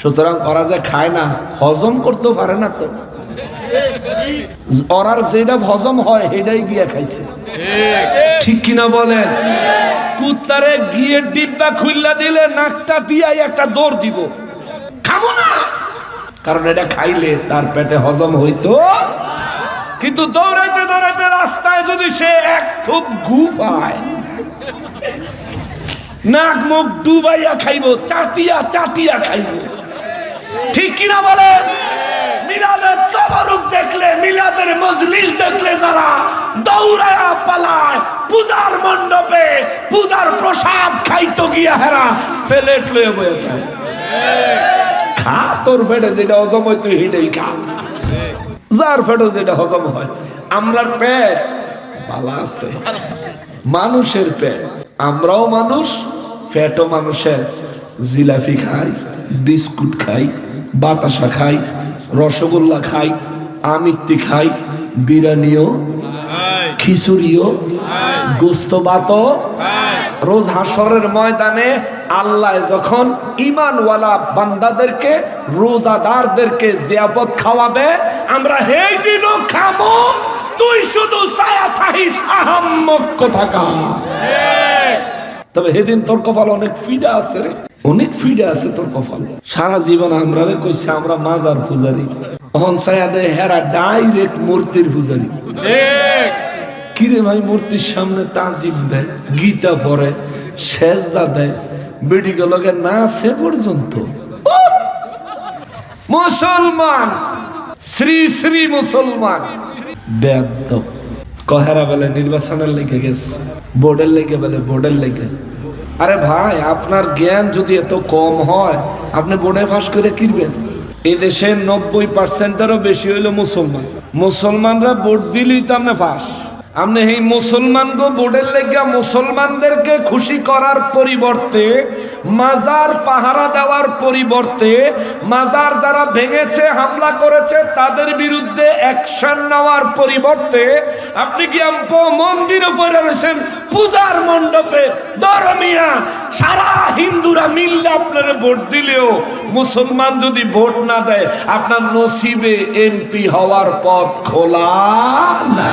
সুতরাং ওরা যে খায় না, হজম করতে পারে না, তো ওরার যেটা হজম হয় সেটাই গিয়া খাইছে, ঠিক কিনা বলেন? কুত্তারে ঘিয়ের ডিব্বা খুললা দিলে নাকটা দিয়াই একটা দৌড় দিব, খাবো না, কারণ এটা খাইলে তার পেটে হজম হইতো। কিন্তু দৌড়াইতে দৌড়াইতে রাস্তায় যদি সে এক থুপ গু পায়, নাক মুখ ডুবাইয়া খাইব, চাটিয়া খাইব, ঠিক কিনা বলে? মিলাদের তাবারুক দেখলে, মিলাদের মজলিস দেখলে যারা দৌড়ায়া পালায়, পূজার মণ্ডপে পূজার প্রসাদ খাইতো গিয়া হেরা প্লেট লয়ে বয়ে খায়। খা, তোর পেটে যেটা হজম হয় তুই হিডেই খা, যার পেটে যেটা হজম হয়। আমরার পেট বালা আছে, মানুষের পেট, আমরাও মানুষ, পেটও মানুষের। জিলাপি খাই, বিস্কুট খাই, বাতাসা খাই, রসগোল্লা খাই, আমিত্তি খাই, বিরিয়ানিও, খিচুড়িও, গোস্ত ভাতও। রোজ হাসরের ময়দানে আল্লাহ যখন ঈমানওয়ালা বান্দাদেরকে, রোজাদারদেরকে জিয়াফত খাওয়াবে, আমরা সেই দিনও খাবো, তুই শুধু ছায়া থাকিস আহাম্মক কোথাকার। তবে সেদিন তোর কপাল অনেক ফিডা আছে রে, অনেক ফিডা আছে তোর কপাল। সারা জীবন আমরা রে কইছে আমরা মাজার পূজারি, অহন ছায়া দে হেরা ডাইরেক্ট মূর্তির পূজারি। কিরে ভাই, মূর্তির সামনে তাজিম দেয়, গীতা পড়ে, সেজদা দেয়, বেডিগুলোকে না সে পর্যন্ত মুসলমান, শ্রী শ্রী মুসলমান। বেয়াদব কহেরা বেলে নির্বাচনের লেগে গেছে, বোর্ডের লেগে বেলে বোর্ডের লেগে। আরে ভাই, আপনার জ্ঞান যদি এত কম হয়, আপনি বোর্ডে পাস করে কিরবেন? এই দেশে 90%-এরও বেশি হইলো মুসলমান। মুসলমানরা ভোট দিলেই তো আপনি পাস। আপনি এই মুসলমান গো বোর্ডের লেগা মুসলমানদেরকে খুশি করার পরিবর্তে, মাজার পাহারা দেওয়ার পরিবর্তে, মাজার যারা ভেঙেছে, হামলা করেছে তাদের বিরুদ্ধে অ্যাকশন নেওয়ার পরিবর্তে আপনি কি মন্দির উপরে রয়েছেন পূজার মণ্ডপে। ধর্মিয়া সারা হিন্দুরা মিললে আপনার ভোট দিলেও মুসলমান যদি ভোট না দেয়, আপনার নসিবে এমপি হওয়ার পথ খোলা না।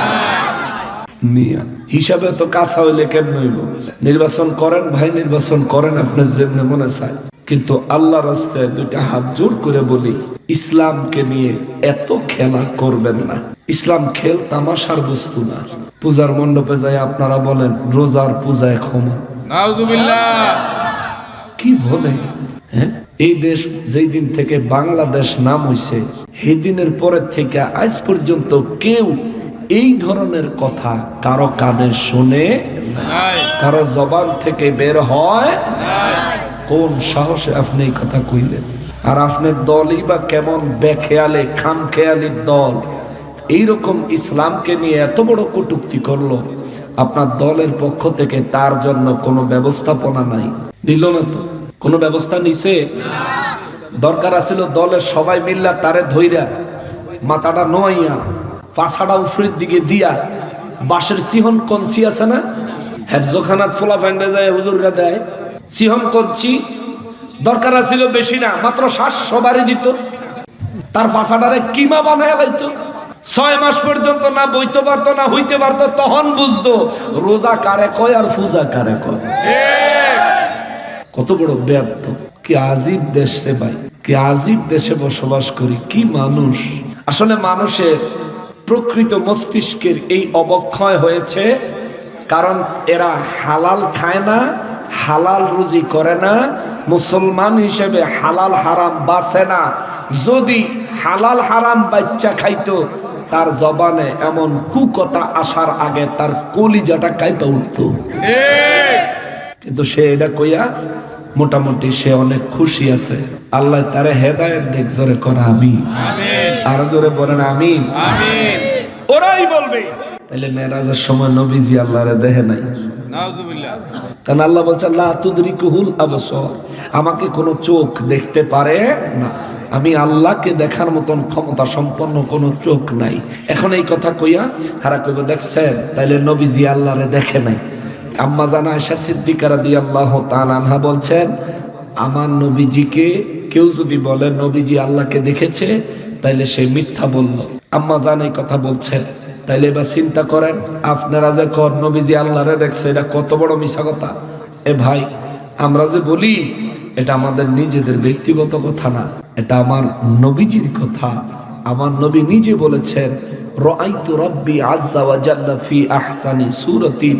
মিয়া হিসাবে তো কাঁচা হইলে কেমন হইব? নির্বাচন করেন ভাই, নির্বাচন করেন আপনার যেমনি মনে চায়, কিন্তু আল্লাহ রাস্তায় দুইটা হাত জোর করে বলি, ইসলামকে নিয়ে এত খেলা করবেন না। ইসলাম খেল তামাশার বস্তু না। পূজার মণ্ডপে যায় আপনারা বলেন রোজার পূজায় ক্ষমা, নাউজুবিল্লাহ। কি বলে? হ্যাঁ, এই দেশ যেই দিন থেকে বাংলাদেশ নাম হইছে, সেই দিনের পরের থেকে আজ পর্যন্ত কেউ এই ধরনের কথা কারো কানে শুনে নাই, কারো জবান থেকে বের হয়। কোন সাহসে আপনি এই কথা কইলেন? আর আপনার দলই বা কেমন বেখেয়ালে খামখেয়ালির দল এইরকম ইসলামকে নিয়ে এত বড় কটূক্তি করলো? আপনার দলের পক্ষ থেকে তার জন্য কোনো ব্যবস্থাপনা নাই, দিল না তো? কোনো ব্যবস্থা নিছে? দরকার আছিল দলের সবাই মিল্লা তারে ধইরা মাথাটা নোয়াইয়া পাছাটা উপরের দিকে দিয়া, বাঁশের সিহন কঞ্চি আছে না, হেফজখানাত ফোলা ফ্যান্ডে যায় হুজুররা দেয়, সিহন কঞ্চি দরকার ছিল বেশি না, মাত্র 700 বাড়ি দিত। তার পাছাটারে কিমা বানায় লাইতো। 6 মাস পর্যন্ত না বইতে পারতো না হইতে পারতো, তখন বুঝতো রোজা কারে কয় আর পূজা কারে কয়। কত বড় ব্যর্থ! কি আজীব দেশ রে ভাই, কি আজীব দেশে বসবাস করি, কি মানুষ! আসলে মানুষের প্রকৃত মস্তিষ্কের এই অবক্ষয় হয়েছে, কারণ এরা হালাল খায় না, হালাল রুজি করে না, মুসলমান হিসেবে হালাল হারাম বাঁচে না। যদি হালাল হারাম বাচ্চা খাইতো, তার জবানে এমন কুকথা আসার আগে তার কলিজাটা কাইপা উঠতো। কিন্তু সে এটা কইয়া মোটামুটি সে অনেক খুশি আছে। আল্লাহ তারে হেদায়েত দেখ, জোরে করা আমিন। আরো জোরে বলেন আমিন। ওরাই বলবে তাহলে মেরাজের সময় নবীজি আল্লাহরে দেখে নাই, কারণ আল্লাহ বলছে আল্লাহ তুদরিকুহুল আবসার, আমাকে কোনো চোখ দেখতে পারে না, আমি আল্লাহকে দেখার মতন ক্ষমতা সম্পন্ন কোনো চোখ নাই। এখন এই কথা কইয়া হারা কইব দেখছেন, তাইলে নবীজি আল্লাহরে দেখে নাই। আম্মা জানা আয়েশা সিদ্দিকা রাদিয়াল্লাহু তাআলা আনহা বলছেন, আমার নবীজিকে কেউ যদি বলে নবীজি আল্লাহকে দেখেছে, তাইলে সে মিথ্যা বলল। আম্মা জান এই কথা বলছেন, তাইলে এবার চিন্তা করেন আপনারা যে কর নবীজি আল্লাহরে দেখছে, এটা কত বড় মিছা কথা। এ ভাই, আমরা যে বলি এটা আমাদের নিজেদের ব্যক্তিগত কথা না, এটা আমার নবীজির কথা। আমার নবী নিজে বলেছেন, রাআইতু রাব্বি আযজা ওয়া জাল্লা ফি আহসানি সূরাতিন,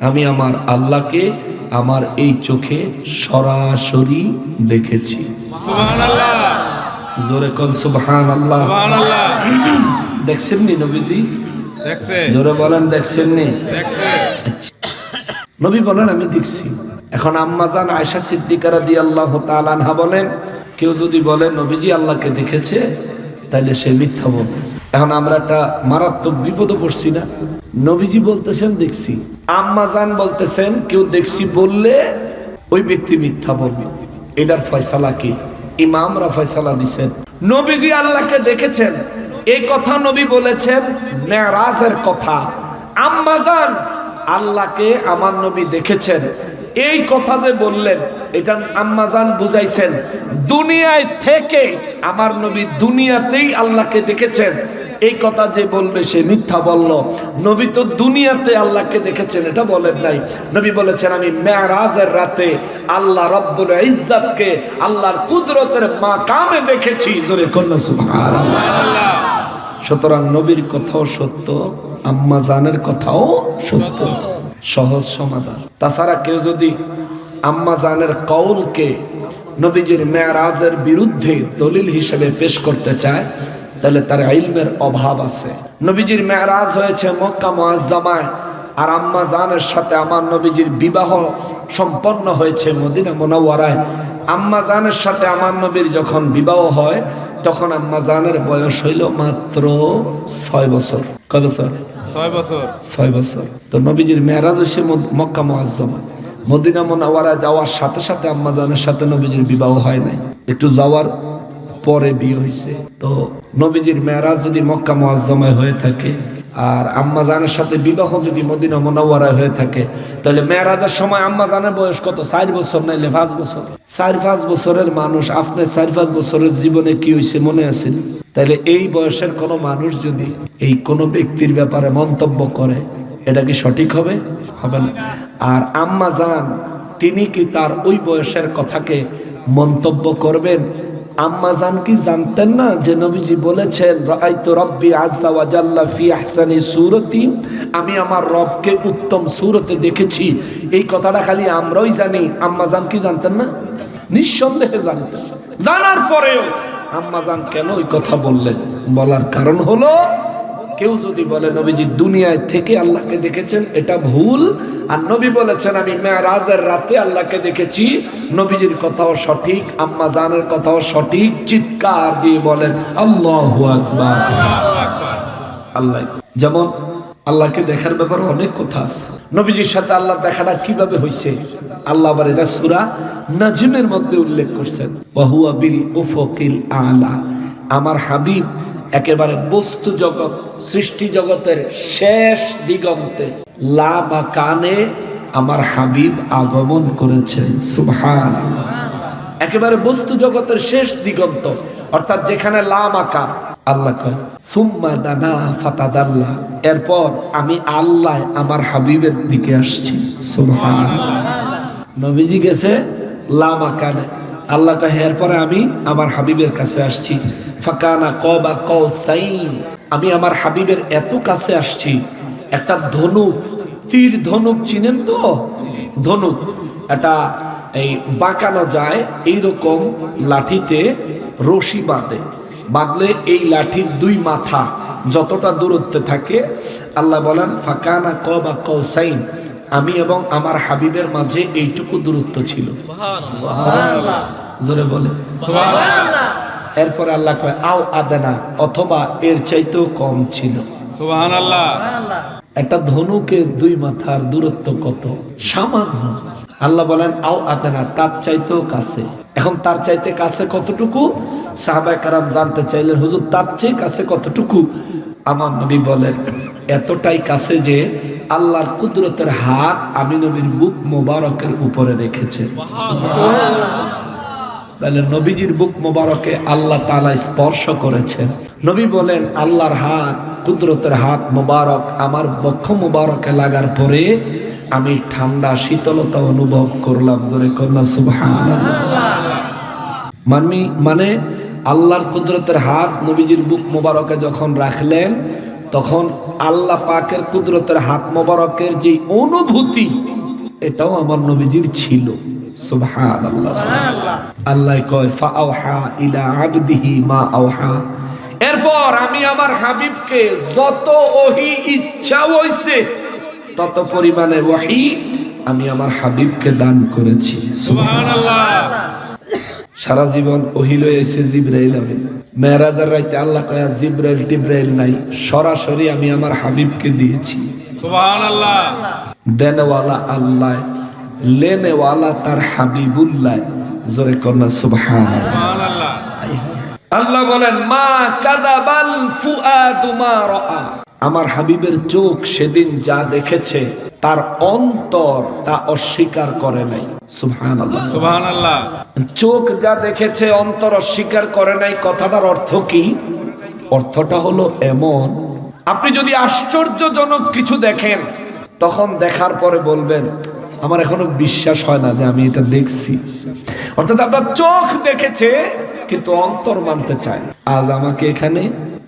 আমি আমার আল্লাহকে আমার এই চোখে সরাসরি দেখেছি। সুবহানাল্লাহ, জোরে কোন সুবহানাল্লাহ। সুবহানাল্লাহ। দেখছেন নি নবীজি? দেখছে, জোরে বলেন দেখছেন নি? দেখছে। নবী বলেন আমি দেখছি। এখন আম্মা জান আয়েশা সিদ্দিকা রাদিয়াল্লাহু তাআলা আনহা বলেন, কেউ যদি বলে নবীজি আল্লাহকে দেখেছে, তাহলে সে মিথ্যা বলে। এখন আমরা একটা মারাত্মক বিপদে পড়ছি না? নবীজি বলতেছেন দেখছি, আম্মা জান বলতেছেন কেউ দেখছি বললে ওই ব্যক্তি মিথ্যা বলবে। এটার ফয়সালা কি? ইমামরা ফয়সালা দিচ্ছেন। নবীজি আল্লাহকে দেখেছেন, এই কথা নবী বলেছেন মেরাজের কথা। আম্মা জান আল্লাহকে আমার নবী দেখেছেন, এই কথা যে বললেন, এটা আম্মা জান বুঝাইছেন দুনিয়ায় থেকে আমার নবী দুনিয়াতেই আল্লাহকে দেখেছেন। এই কথা যে বলবে সে মিথ্যা বলল। নবী তো দুনিয়াতে আল্লাহকে দেখেছেন এটা বলেন নাই। নবী বলেছেন আমি মেরাজের রাতে আল্লাহ রব্বুল ইজ্জতকে আল্লাহর কুদরতের মাকামে দেখেছি। জোরে কন্যা সুবহানাল্লাহ। সুতরাং নবীর কথাও সত্য, আম্মা জানের কথাও সত্য। সহজ সমাধান। তাছাড়া কেউ যদি আম্মা জানের কওলকে নবীজির মেরাজের বিরুদ্ধে দলিল হিসেবে পেশ করতে চায়, তাহলে তার ইলমের অভাব আছে। নবীজির মেরাজ হয়েছে মক্কা মুআজ্জামায়, আর আম্মা জানের সাথে আমার নবীজির বিবাহ সম্পন্ন হয়েছে মদিনা মুনাওয়ারায়। আম্মা জানের সাথে আমার নবীর যখন বিবাহ হয়, তখন আম্মা জানের বয়স হইল মাত্র 6 বছর। কয় বছর? 6 বছর। 6 বছর। তো নবীজির মেরাজ হয়েছে মক্কা মুআজ্জামা। মদিনা মুনাওয়ারায় যাওয়ার সাথে সাথে আম্মা জানের সাথে নবীজির বিবাহ হয় নাই, একটু যাওয়ার পরে বিয়ে হয়েছে। তো নবীজির মেরাজ যদি মক্কা মুআজ্জামায় হয়ে থাকে আর আম্মা জানের সাথে বিবাহ যদি মদিনা মুনাওয়ারায় হয়ে থাকে, তাহলে মেরাজের সময় আম্মা জানের বয়স কত? 4 বছর নাইলে 5 বছর। 4-5 বছরের মানুষ, আপনার 4-5 বছরের জীবনে কি হয়েছে মনে আছে? তাহলে এই বয়সের কোনো মানুষ যদি এই কোনো ব্যক্তির ব্যাপারে মন্তব্য করে, এটা কি সঠিক হবে? হবে না। আর আম্মা জান তিনি কি তার ওই বয়সের কথাকে মন্তব্য করবেন? আম্মা জান কি জানতেন না যে নবীজি বলেছেন রাআইতু রাব্বি আযজা ওয়া জাল্লা ফি আহসানি সূরাতিন, আমি আমার রবকে উত্তম সূরতে দেখেছি। এই কথাটা খালি আমরাই জানি, আম্মা জান কি জানতেন না? নিঃসন্দেহে জানতেন। জানার পরেও আম্মা জান কেন ওই কথা বললেন? বলার কারণ হলো, কেউ যদি বলে নবীজি দুনিয়ায় থেকে আল্লাহকে দেখেছেন, এটা ভুল। আর নবী বলেছেন আমি মেরাজের রাতে আল্লাহকে দেখেছি, নবীজির কথাও সঠিক, আম্মা জানের কথাও সঠিক। চিৎকার দিয়ে বলেন আল্লাহু আকবার। আল্লাহ যেমন আল্লাহকে দেখার ব্যাপারে অনেক কথা আছে। নবীজির সাথে আল্লাহ দেখাটা কিভাবে হয়েছে, আল্লাহ আবার এটা সূরা নাজমের মধ্যে উল্লেখ করছেন, ওয়া হুয়া বিল উফুকিল আলা। আমার হাবিব একেবারে বস্তু জগৎ, সৃষ্টি জগতের শেষ দিগন্তে লা মাকানে আমার হাবিব আগমন করেছেন। সুবহানাল্লাহ। একেবারে বস্তু জগতের শেষ দিগন্ত, অর্থাৎ যেখানে লা মাকান। আল্লাহ কয় সুম্মা দানা ফাতাদাল্লা, এরপর আমি আল্লাহ আমার হাবিবের দিকে আসছি। সুবহানাল্লাহ। নবীজি গেছে লা মাকানে, আল্লাহ কয় এরপরে আমি আমার হাবিবের কাছে আসছি। ফাকানা কবা কওসাইন, আমি আমার হাবিবের এত কাছে আসছি, একটা ধনুক, তীর ধনুক চিনেন তো? ধনুক এটা এই বাঁকানো যায়, এইরকম লাঠিতে রশি বাঁধলে এই লাঠির দুই মাথা যতটা দূরত্বে থাকে, আল্লাহ বলেন ফাকানা কবা কওসাইন, আমি এবং আমার হাবিবের মাঝে এইটুকু দূরত্ব ছিল। সুবহানাল্লাহ, জোরে বলে সুবহানাল্লাহ। এরপরে আল্লাহ কয় আও আদানা, অথবা এর চাইতেও কম ছিল। সুবহানাল্লাহ। একটা ধনুকের দুই মাথার দূরত্ব কত? সামান্য। আল্লাহ বলেন আও আদানা, তার চাইতেও কাছে। এখন তার চাইতে কাছে কতটুকু? সাহাবায়ে কেরাম জানতে চাইলেন, হুজুর তার চেয়ে কাছে কতটুকু? আমার নবী বলেন এতটাই কাছে যে আল্লাহর কুদরতের হাত আমি নবীর বুক মোবারকের উপরে রেখেছে। তাহলে নবীজির বুক মোবারকে আল্লাহ তাআলা স্পর্শ করেছেন। নবী বলেন আল্লাহর হাত, কুদরতের হাত মোবারক আমার বক্ষ মোবারকে লাগার পরে আমি ঠান্ডা শীতলতা অনুভব করলাম। জোরে করলাম সুবহানাল্লাহ। মানে আল্লাহর কুদরতের হাত নবীজির বুক মোবারকে যখন রাখলেন, তখন আল্লাহ পাকের কুদরতের হাত মোবারকের যে অনুভূতি, এটাও আমার নবীজির ছিল। সুবহানাল্লাহ। আল্লাহ কয় ফাআওহা ইলা আবদিহি মা আওহা, এরপর আমি আমার হাবিবকে যত ওহী ইচ্ছা হইছে তত পরিমাণে ওহী আমি আমার হাবিবকে দান করেছি। সুবহানাল্লাহ। সারা জীবন ওহী লয়ে এসে জিবরাইল আমিন। মেরাজের রাতে আল্লাহ কয় জিবরাইল টিবরাইল নাই, সরাসরি আমি আমার হাবিবকে দিয়েছি। সুবহানাল্লাহ। দেনওয়ালা আল্লাহ, লেনেওয়ালা তার হাবিবুল্লাহ। জোরে কন্যা সুবহানাল্লাহ। সুবহানাল্লাহ। আল্লাহ বলেন মা কাযাবাল ফুআদু মা রাআ, আমার হাবিবের চোখ সেদিন যা দেখেছে তার অন্তর তা অস্বীকার করে নাই। সুবহানাল্লাহ। সুবহানাল্লাহ। চোখ যা দেখেছে অন্তর অস্বীকার করে নাই, কথাটার অর্থ কি? অর্থটা হলো এমন, আপনি যদি আশ্চর্যজনক কিছু দেখেন, তখন দেখার পরে বলবেন আমার এখনো বিশ্বাস হয় না যে আমি এটা দেখছি। অর্থাৎ আপনার চোখ দেখেছে কিন্তু অন্তর মানতে চায়। আজ আমাকে এখানে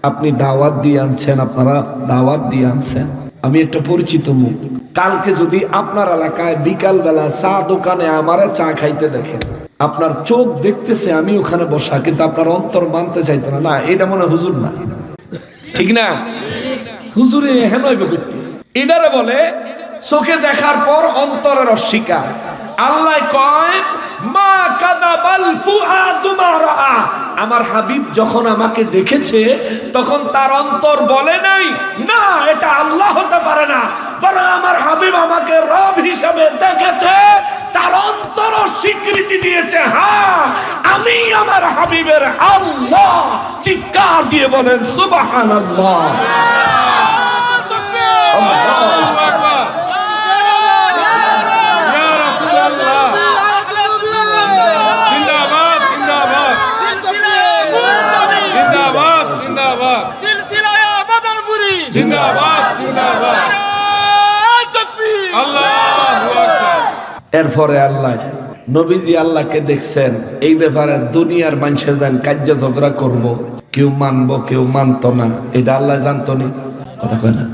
আপনি দাওয়াত দিয়ে আনছেন, আপনারা দাওয়াত দিয়ে আনছেন, আমি একটা পরিচিত মুখ। কালকে যদি আপনার এলাকায় বিকাল বেলা চা দোকানে আমারে চা খাইতে দেখেন, আপনার চোখ দেখতেছে আমি ওখানে বসা, কিন্তু আপনার অন্তর মানতে চাইতো না, না এটা মনে হুজুর না, ঠিক না? হুজুরে হেন করতে এটারে বলে চোখে দেখার পর অন্তরের অস্বীকার। আল্লাহ কয় মা কাযাবাল ফুআদু মা রাআ, আমার হাবিব যখন আমাকে দেখেছে তখন তার অন্তর বলে নাই না এটা আল্লাহ হতে পারে না, বরং আমার হাবিব আমাকে রব হিসেবে দেখেছে, তার অন্তর স্বীকৃতি দিয়েছে হ্যাঁ আমি আমার হাবিবের আল্লাহ। চিৎকার দিয়ে বলেন সুবহানাল্লাহ। আল্লাহু আকবার। ইয়া রাসূলুল্লাহ। জিন্দাবাদ জিন্দাবাদ জিন্দাবাদ জিন্দাবাদ সিলসিলায়ে মাদারপুরি জিন্দাবাদ জিন্দাবাদ। তাকবীর। আল্লাহু আকবার। এরপরে আল্লাহ নবীজি আল্লাহকে দেখছেন, এই ব্যাপারে দুনিয়ার মানুষে যান কাজ্যা ঝগড়া করব, কেউ মানবো কেউ মানতো না, এটা আল্লাহ জানতো নি? কথা কয় না?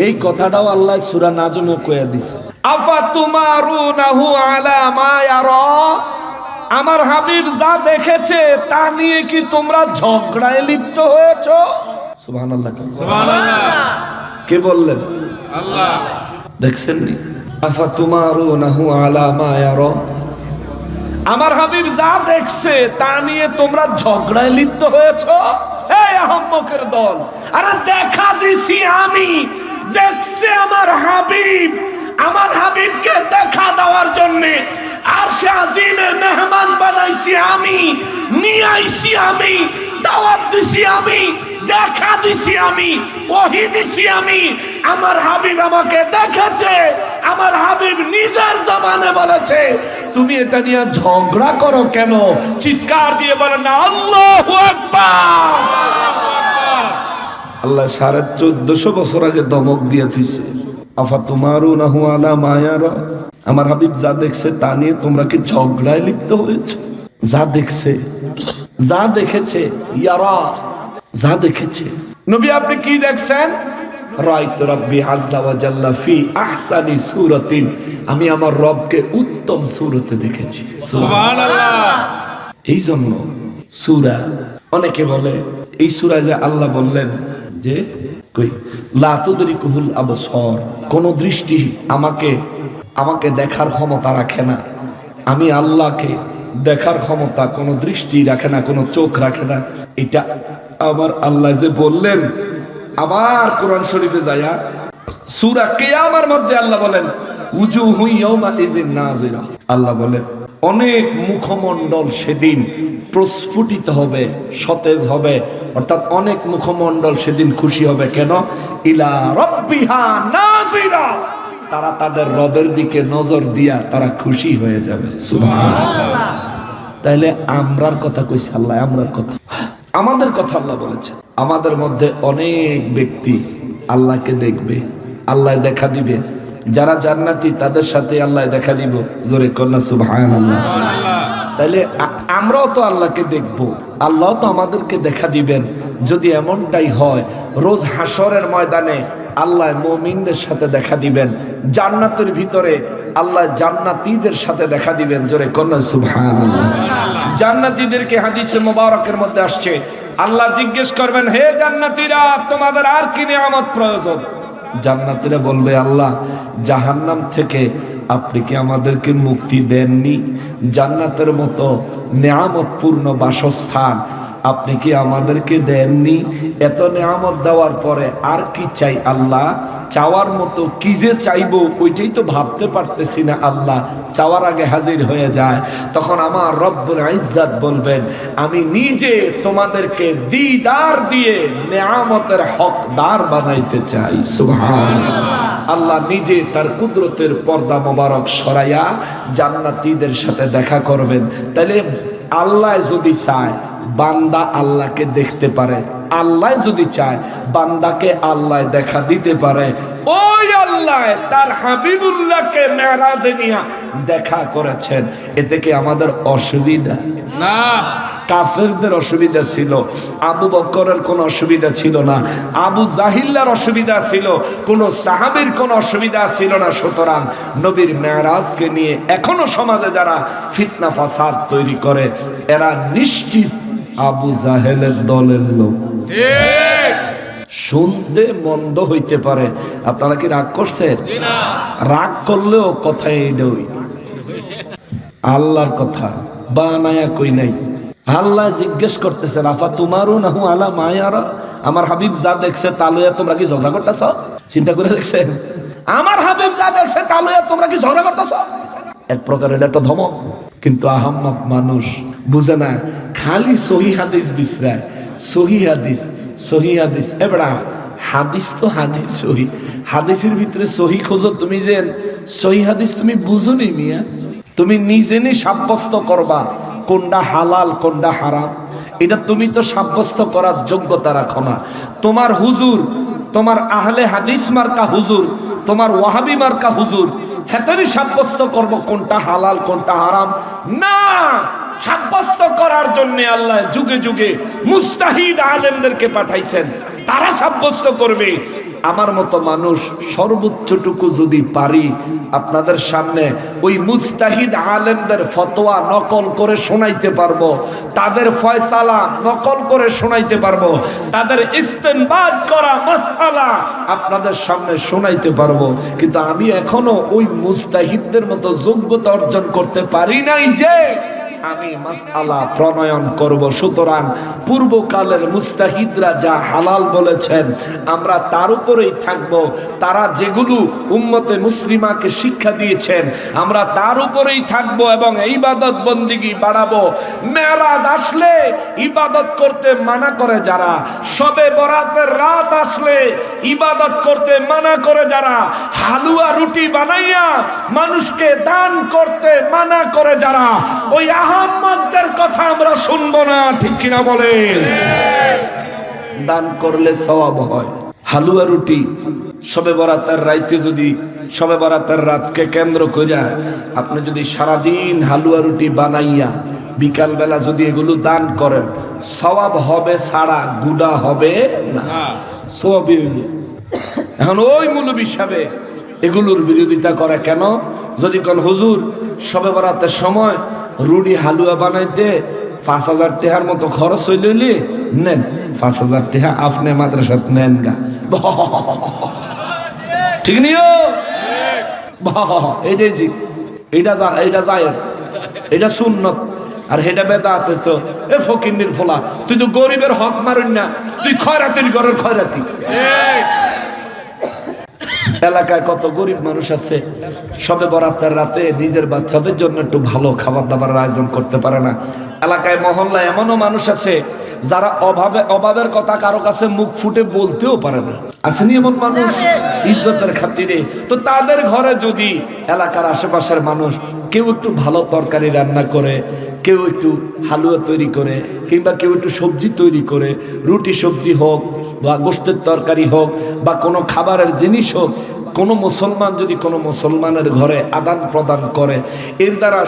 এই কথাটাও আল্লাহ সূরা নাজমে কইয়া দিছে। আফাতুমারুনাহু আলা মা ইয়ারা, আমার হাবিব যা দেখেছে তা নিয়ে কি তোমরা ঝগড়ায় লিপ্ত হয়েছো? সুবহানাল্লাহ। সুবহানাল্লাহ। কে বললেন? আল্লাহ। দেখছেন নি? আফাতুমারুনাহু আলা মা ইয়ারা, আমার হাবিব যা দেখছে তা নিয়ে তোমরা ঝগড়ায় লিপ্ত হয়েছো? এই আহম্মকের দল, আরে দেখা দিছি আমি, দেখছে আমার হাবিব, আমার হাবিবকে দেখা দেওয়ার জন্য আরশে আজিমে মেহমান বানাইছি আমি, নিয়ে আইছি আমি, দাওয়াত দিছি আমি, দেখা দিছি আমি, ওহী দিছি আমি, আমার হাবিব আমাকে দেখেছে, আমার হাবিব নিজের জবানে বলেছে, তুমি এটা নিয়ে ঝগড়া করো কেন? চিৎকার দিয়ে বলেন না আল্লাহু আকবার। আল্লাহ 1450 বছর আগে দমক দিয়ে থুইছে, আফা তুমারুনাহু আলা মা ইয়ারা। আমার হাবিব যা দেখছে তা নিয়ে তোমরা কি ঝগড়ায় লিপ্ত হয়েছে? যা দেখছে, যা দেখেছে, ইয়ারা, যা দেখেছে। নবী আপনি কি দেখছেন? রাইতু রাব্বি আযজা ওয়া জাল্লা ফি আহসানি সূরাতিন, আমি আমার রবকে উত্তম সূরতে দেখেছি। সুবহানাল্লাহ। এই জন্য সূরা, অনেকে বলে এই সূরায় যে আল্লাহ বললেন যে কই লা তুদরিকুহুল আবসার, কোন দৃষ্টি আমাকে দেখার ক্ষমতা রাখে না। আমি আল্লাহকে দেখার ক্ষমতা কোন দৃষ্টি রাখে না, কোন চোখ রাখে না। এটা আমার আল্লাহ যে বললেন, আবার কোরআন শরীফে যায়া সূরা কিয়ামার মধ্যে আল্লাহ বলেন উজুহু ইয়াউমা ইযিন নাযিরা, আল্লাহ বলেন অনেক মুখমণ্ডল সেদিন প্রস্ফুটিত হবে, সতেজ হবে। অর্থাৎ অনেক মুখমণ্ডল সেদিন খুশি হবে। কেন? ইলা রাব্বিহা নাযিরা, তারা তাদের রবের দিকে নজর দিয়া তারা খুশি হয়ে যাবে। সুবহানাল্লাহ। তাইলে আমরার কথা কইছে আল্লাহ, আমরার কথা, আমাদের কথা আল্লাহ বলেছে। আমাদের মধ্যে অনেক ব্যক্তি আল্লাহকে দেখবে, আল্লাহ দেখা দিবে। যারা জান্নাতি তাদের সাথে আল্লাহ দেখা দিব। জোরে কন্যা সুবহানাল্লাহ। তাইলে আমরাও তো আল্লাহকে দেখব, আল্লাহ তো আমাদেরকে দেখা দিবেন। যদি এমনটাই হয়, রোজ হাসরের ময়দানে আল্লাহ মুমিনদের সাথে দেখা দিবেন, জান্নাতের ভিতরে আল্লাহ জান্নাতীদের সাথে দেখা দিবেন। জোরে কন্যা সুবহানাল্লাহ। জান্নাতীদেরকে হাদিসে মোবারকের মধ্যে আসছে, আল্লাহ জিজ্ঞেস করবেন, হে জান্নাতীরা, তোমাদের আর কি নিয়ামত প্রয়োজন? জান্নাতীরা বলবে, আল্লাহ জাহান্নাম থেকে আপনি কি আমাদেরকে মুক্তি দেননি? জান্নাতের মতো নিয়ামতপূর্ণ বাসস্থান আপনি কি আমাদেরকে দেননি? এত নিয়ামত দেওয়ার পরে আর কি চাই আল্লাহ? চাওয়ার মতো কি যে চাইবো ওইটাই তো ভাবতে পারতেছি না আল্লাহ। চাওয়ার আগে হাজির হয়ে যায়। তখন আমার রব্বুল ইজ্জত বলবেন, আমি নিজে তোমাদেরকে দিদার দিয়ে নিয়ামতের হকদার বানাইতে চাই। সুবহানাল্লাহ। আল্লাহ নিজে তার কুদরতের পর্দা মোবারক সরাইয়া জান্নাতীদের সাথে দেখা করবেন। তাহলে আল্লাহ যদি চায় বান্দা আল্লাহকে দেখতে পারে, আল্লাহ যদি চায় বান্দাকে আল্লাহ দেখা দিতে পারে। ওই আল্লাহ তার হাবিবুল্লাহকে মেরাজে নিয়ে দেখা করেছেন। এতে কি আমাদের অসুবিধা? না। কাফেরদের অসুবিধা ছিল, আবু বকরের কোনো অসুবিধা ছিল না, আবু জাহিল্লার অসুবিধা ছিল, কোনো সাহাবীর কোনো অসুবিধা ছিল না। সুতরাং নবীর মেরাজকে নিয়ে এখনো সমাজে যারা ফিতনা ফাসাদ তৈরি করে, এরা নিশ্চিত আবু জাহেলের দলের লোক। ঠিক। শুনতে মন্দ হইতে পারে। আপনারা কি রাগ করছেন? রাগ করলেও কথা এইটাই, আল্লাহর কথা বানায়া কই নাই। আল্লাহ জিজ্ঞেস করতেছে, রাফা তুমারুনাহু আলা মা ইয়ারা, আমার হাবিব যা দেখছে তা লইয়া তোমরা কি ঝগড়া করতেছ? চিন্তা করে দেখছেন? আমার হাবিব যা দেখছে তা লইয়া তোমরা কি ঝগড়া করতেছ? এক প্রকার এটা একটা ধমক। কিন্তু আহাম্মক মানুষ বুঝে না, খালি সহি হাদিস বিশ্রায়। সহি হাদিস, সহি হাদিস, এবড়া হাদিস তো হাদিস সহি, হাদিসের ভিতরে সহি খোঁজো। তুমি যে সহি হাদিস তুমি বুঝো নি মিয়া, তুমি নিজে নি সাব্যস্ত করবা কোনটা হালাল কোনটা হারাম। এটা তুমি তো সাব্যস্ত করার যোগ্যতা রাখো না। তোমার হুজুর, তোমার আহলে হাদিস মার্কা হুজুর, তোমার ওয়াহাবি মার্কা হুজুর, হেতারি সাব্যস্ত করব কোনটা হালাল কোনটা হারাম না। সাব্যস্ত করার জন্য আল্লাহ যুগে যুগে মুস্তাহিদ আলেমদেরকে পাঠাইছেন, তারা সাব্যস্ত করবে। আমার মতো মানুষ সর্বোচ্চটুকু যদি পারি আপনাদের সামনে ওই মুস্তাহিদ আলেমদের ফতোয়া নকল করে শোনাইতে পারবো, তাদের ফয়সালা নকল করে শোনাইতে পারবো, তাদের ইস্তেনবাদ করা মাসআলা আপনাদের সামনে শোনাইতে পারবো। কিন্তু আমি এখনো ওই মুস্তাহিদদের মতো যোগ্যতা অর্জন করতে পারি নাই যে আমি মাসআলা প্রণয়ন করব। সুতরাং পূর্বকালের মুস্তাহিদরা যা হালাল বলেছেন আমরা তার উপরেই থাকব। তারা যেগুলো উম্মতে মুসলিমাকে শিক্ষা দিয়েছেন আমরা তার উপরেই থাকব এবং ইবাদত বন্দিগি বাড়াবো। মেরাজ আসলে ইবাদত করতে মানা করে যারা, শবে বরাতের রাত আসলে ইবাদত করতে মানা করে যারা, হালুয়া রুটি বানাইয়া মানুষকে দান করতে মানা করে যারা, ওই আহাম্মকদের কথা আমরা শুনবো না। ঠিক কিনা বলেন? দান করলে সওয়াব হয়। হালুয়া রুটি শবে বরাতের রাইতে যদি শবে বরাতের রাতকে কেন্দ্র কইরা আপনি যদি সারাদিন হালুয়া রুটি বানাইয়া বিকাল বেলা যদি এগুলো দান করেন সওয়াব হবে, ছাড়া গুনাহ হবে না, সওয়াবই হইব। এখন ওই মৌলবী সাহেব এগুলোর বিরোধিতা করে কেন? যদি কোন হুজুর শবে বরাতের সময় রুটি হালুয়া বানাইতে ৫,০০০ টাকার মতো খরচ হইলে নেন, ৫,০০০ টাকা আপনি মাদ্রাসাত নেন গা, ঠিক নিও, এইটাই জি, এইটা জায়েজ, এটা সুন্নত। আর হেটা বেদাত তো এ ফকিন্নির ফোলা, তুই তো গরিবের হক মারুন না, তুই খয়রাতির ঘরের খয়রাতি। এলাকায় কত গরিব মানুষ আছে শবে বরাতের রাতে নিজের বাচ্চাদের জন্য একটু ভালো খাবার দাবার আয়োজন করতে পারে না। এলাকায় মহল্লায় এমনও মানুষ আছে যারা অভাবের কথা কারো কাছে মুখ ফুটে বলতেও পারে না। আসেনি এমন মানুষ ইজ্জতের খাতিরে? তো তাদের ঘরে যদি এলাকার আশেপাশের মানুষ কেউ একটু ভালো তরকারি রান্না করে, কেউ একটু হালুয়া তৈরি করে, কিংবা কেউ একটু সবজি তৈরি করে, রুটি সবজি হোক বা গোশতের তরকারি হোক বা কোনো খাবারের জিনিস হোক, কোনো মুসলমান যদি কোনো মুসলমানের ঘরে আদান প্রদান করে, এর দ্বারা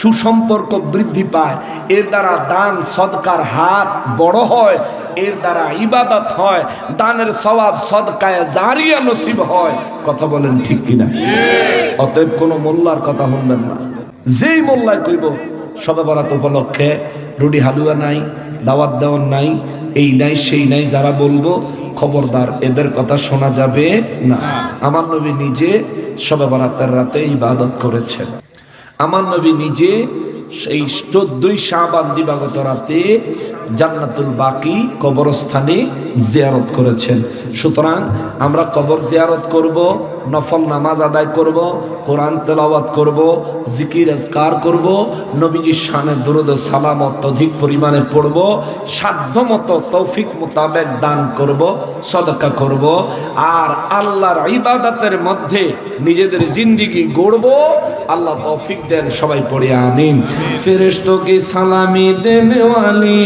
সুসম্পর্ক বৃদ্ধি পায়, এর দ্বারা দান সদকার হাত বড় হয়, এর দ্বারা ইবাদত হয়, দানের সওয়াব সদকায়ে জারিয়া নসিব হয়। কথা বলেন ঠিক কিনা? অতএব কোনো মোল্লার কথা শুনবেন না। যেই মোল্লায় কইব শবে বরাত উপলক্ষে রুটি হালুয়া নাই, দাওয়াত দেওয়ার নাই, এই নাই সেই নাই, যারা বলবো খবরদার, এদের কথা শোনা যাবে না। আমার নবী নিজে শবে বরাতের রাতে ইবাদত করেছেন। আমার নবী নিজে সেই 14ই শাবান দিবাগত রাতে জান্নাতুল বাকি কবরস্থানে জিয়ারত করেছেন। সুতরাং আমরা কবর জিয়ারত করব, নফল নামাজ আদায় করব, কোরআন তেলাওয়াত করব, জিকির আজকার করব, নবীজির শানে দুরূদ ও সালাম অত্যধিক পরিমাণে পড়ব, সাধ্যমতো তৌফিক মোতাবেক দান করব, সদকা করব, আর আল্লাহর ইবাদতের মধ্যে নিজেদের জিন্দেগি গড়ব। আল্লাহ তৌফিক দেন, সবাই পড়ে আমিন। ফেরেশতোं की सलामी देने वाली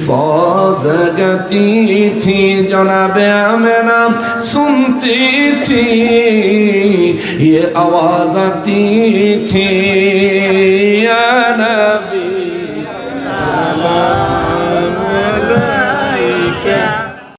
फौज गती थी, जनाबे आमिना सुनती थी, ये आवाज आती थी।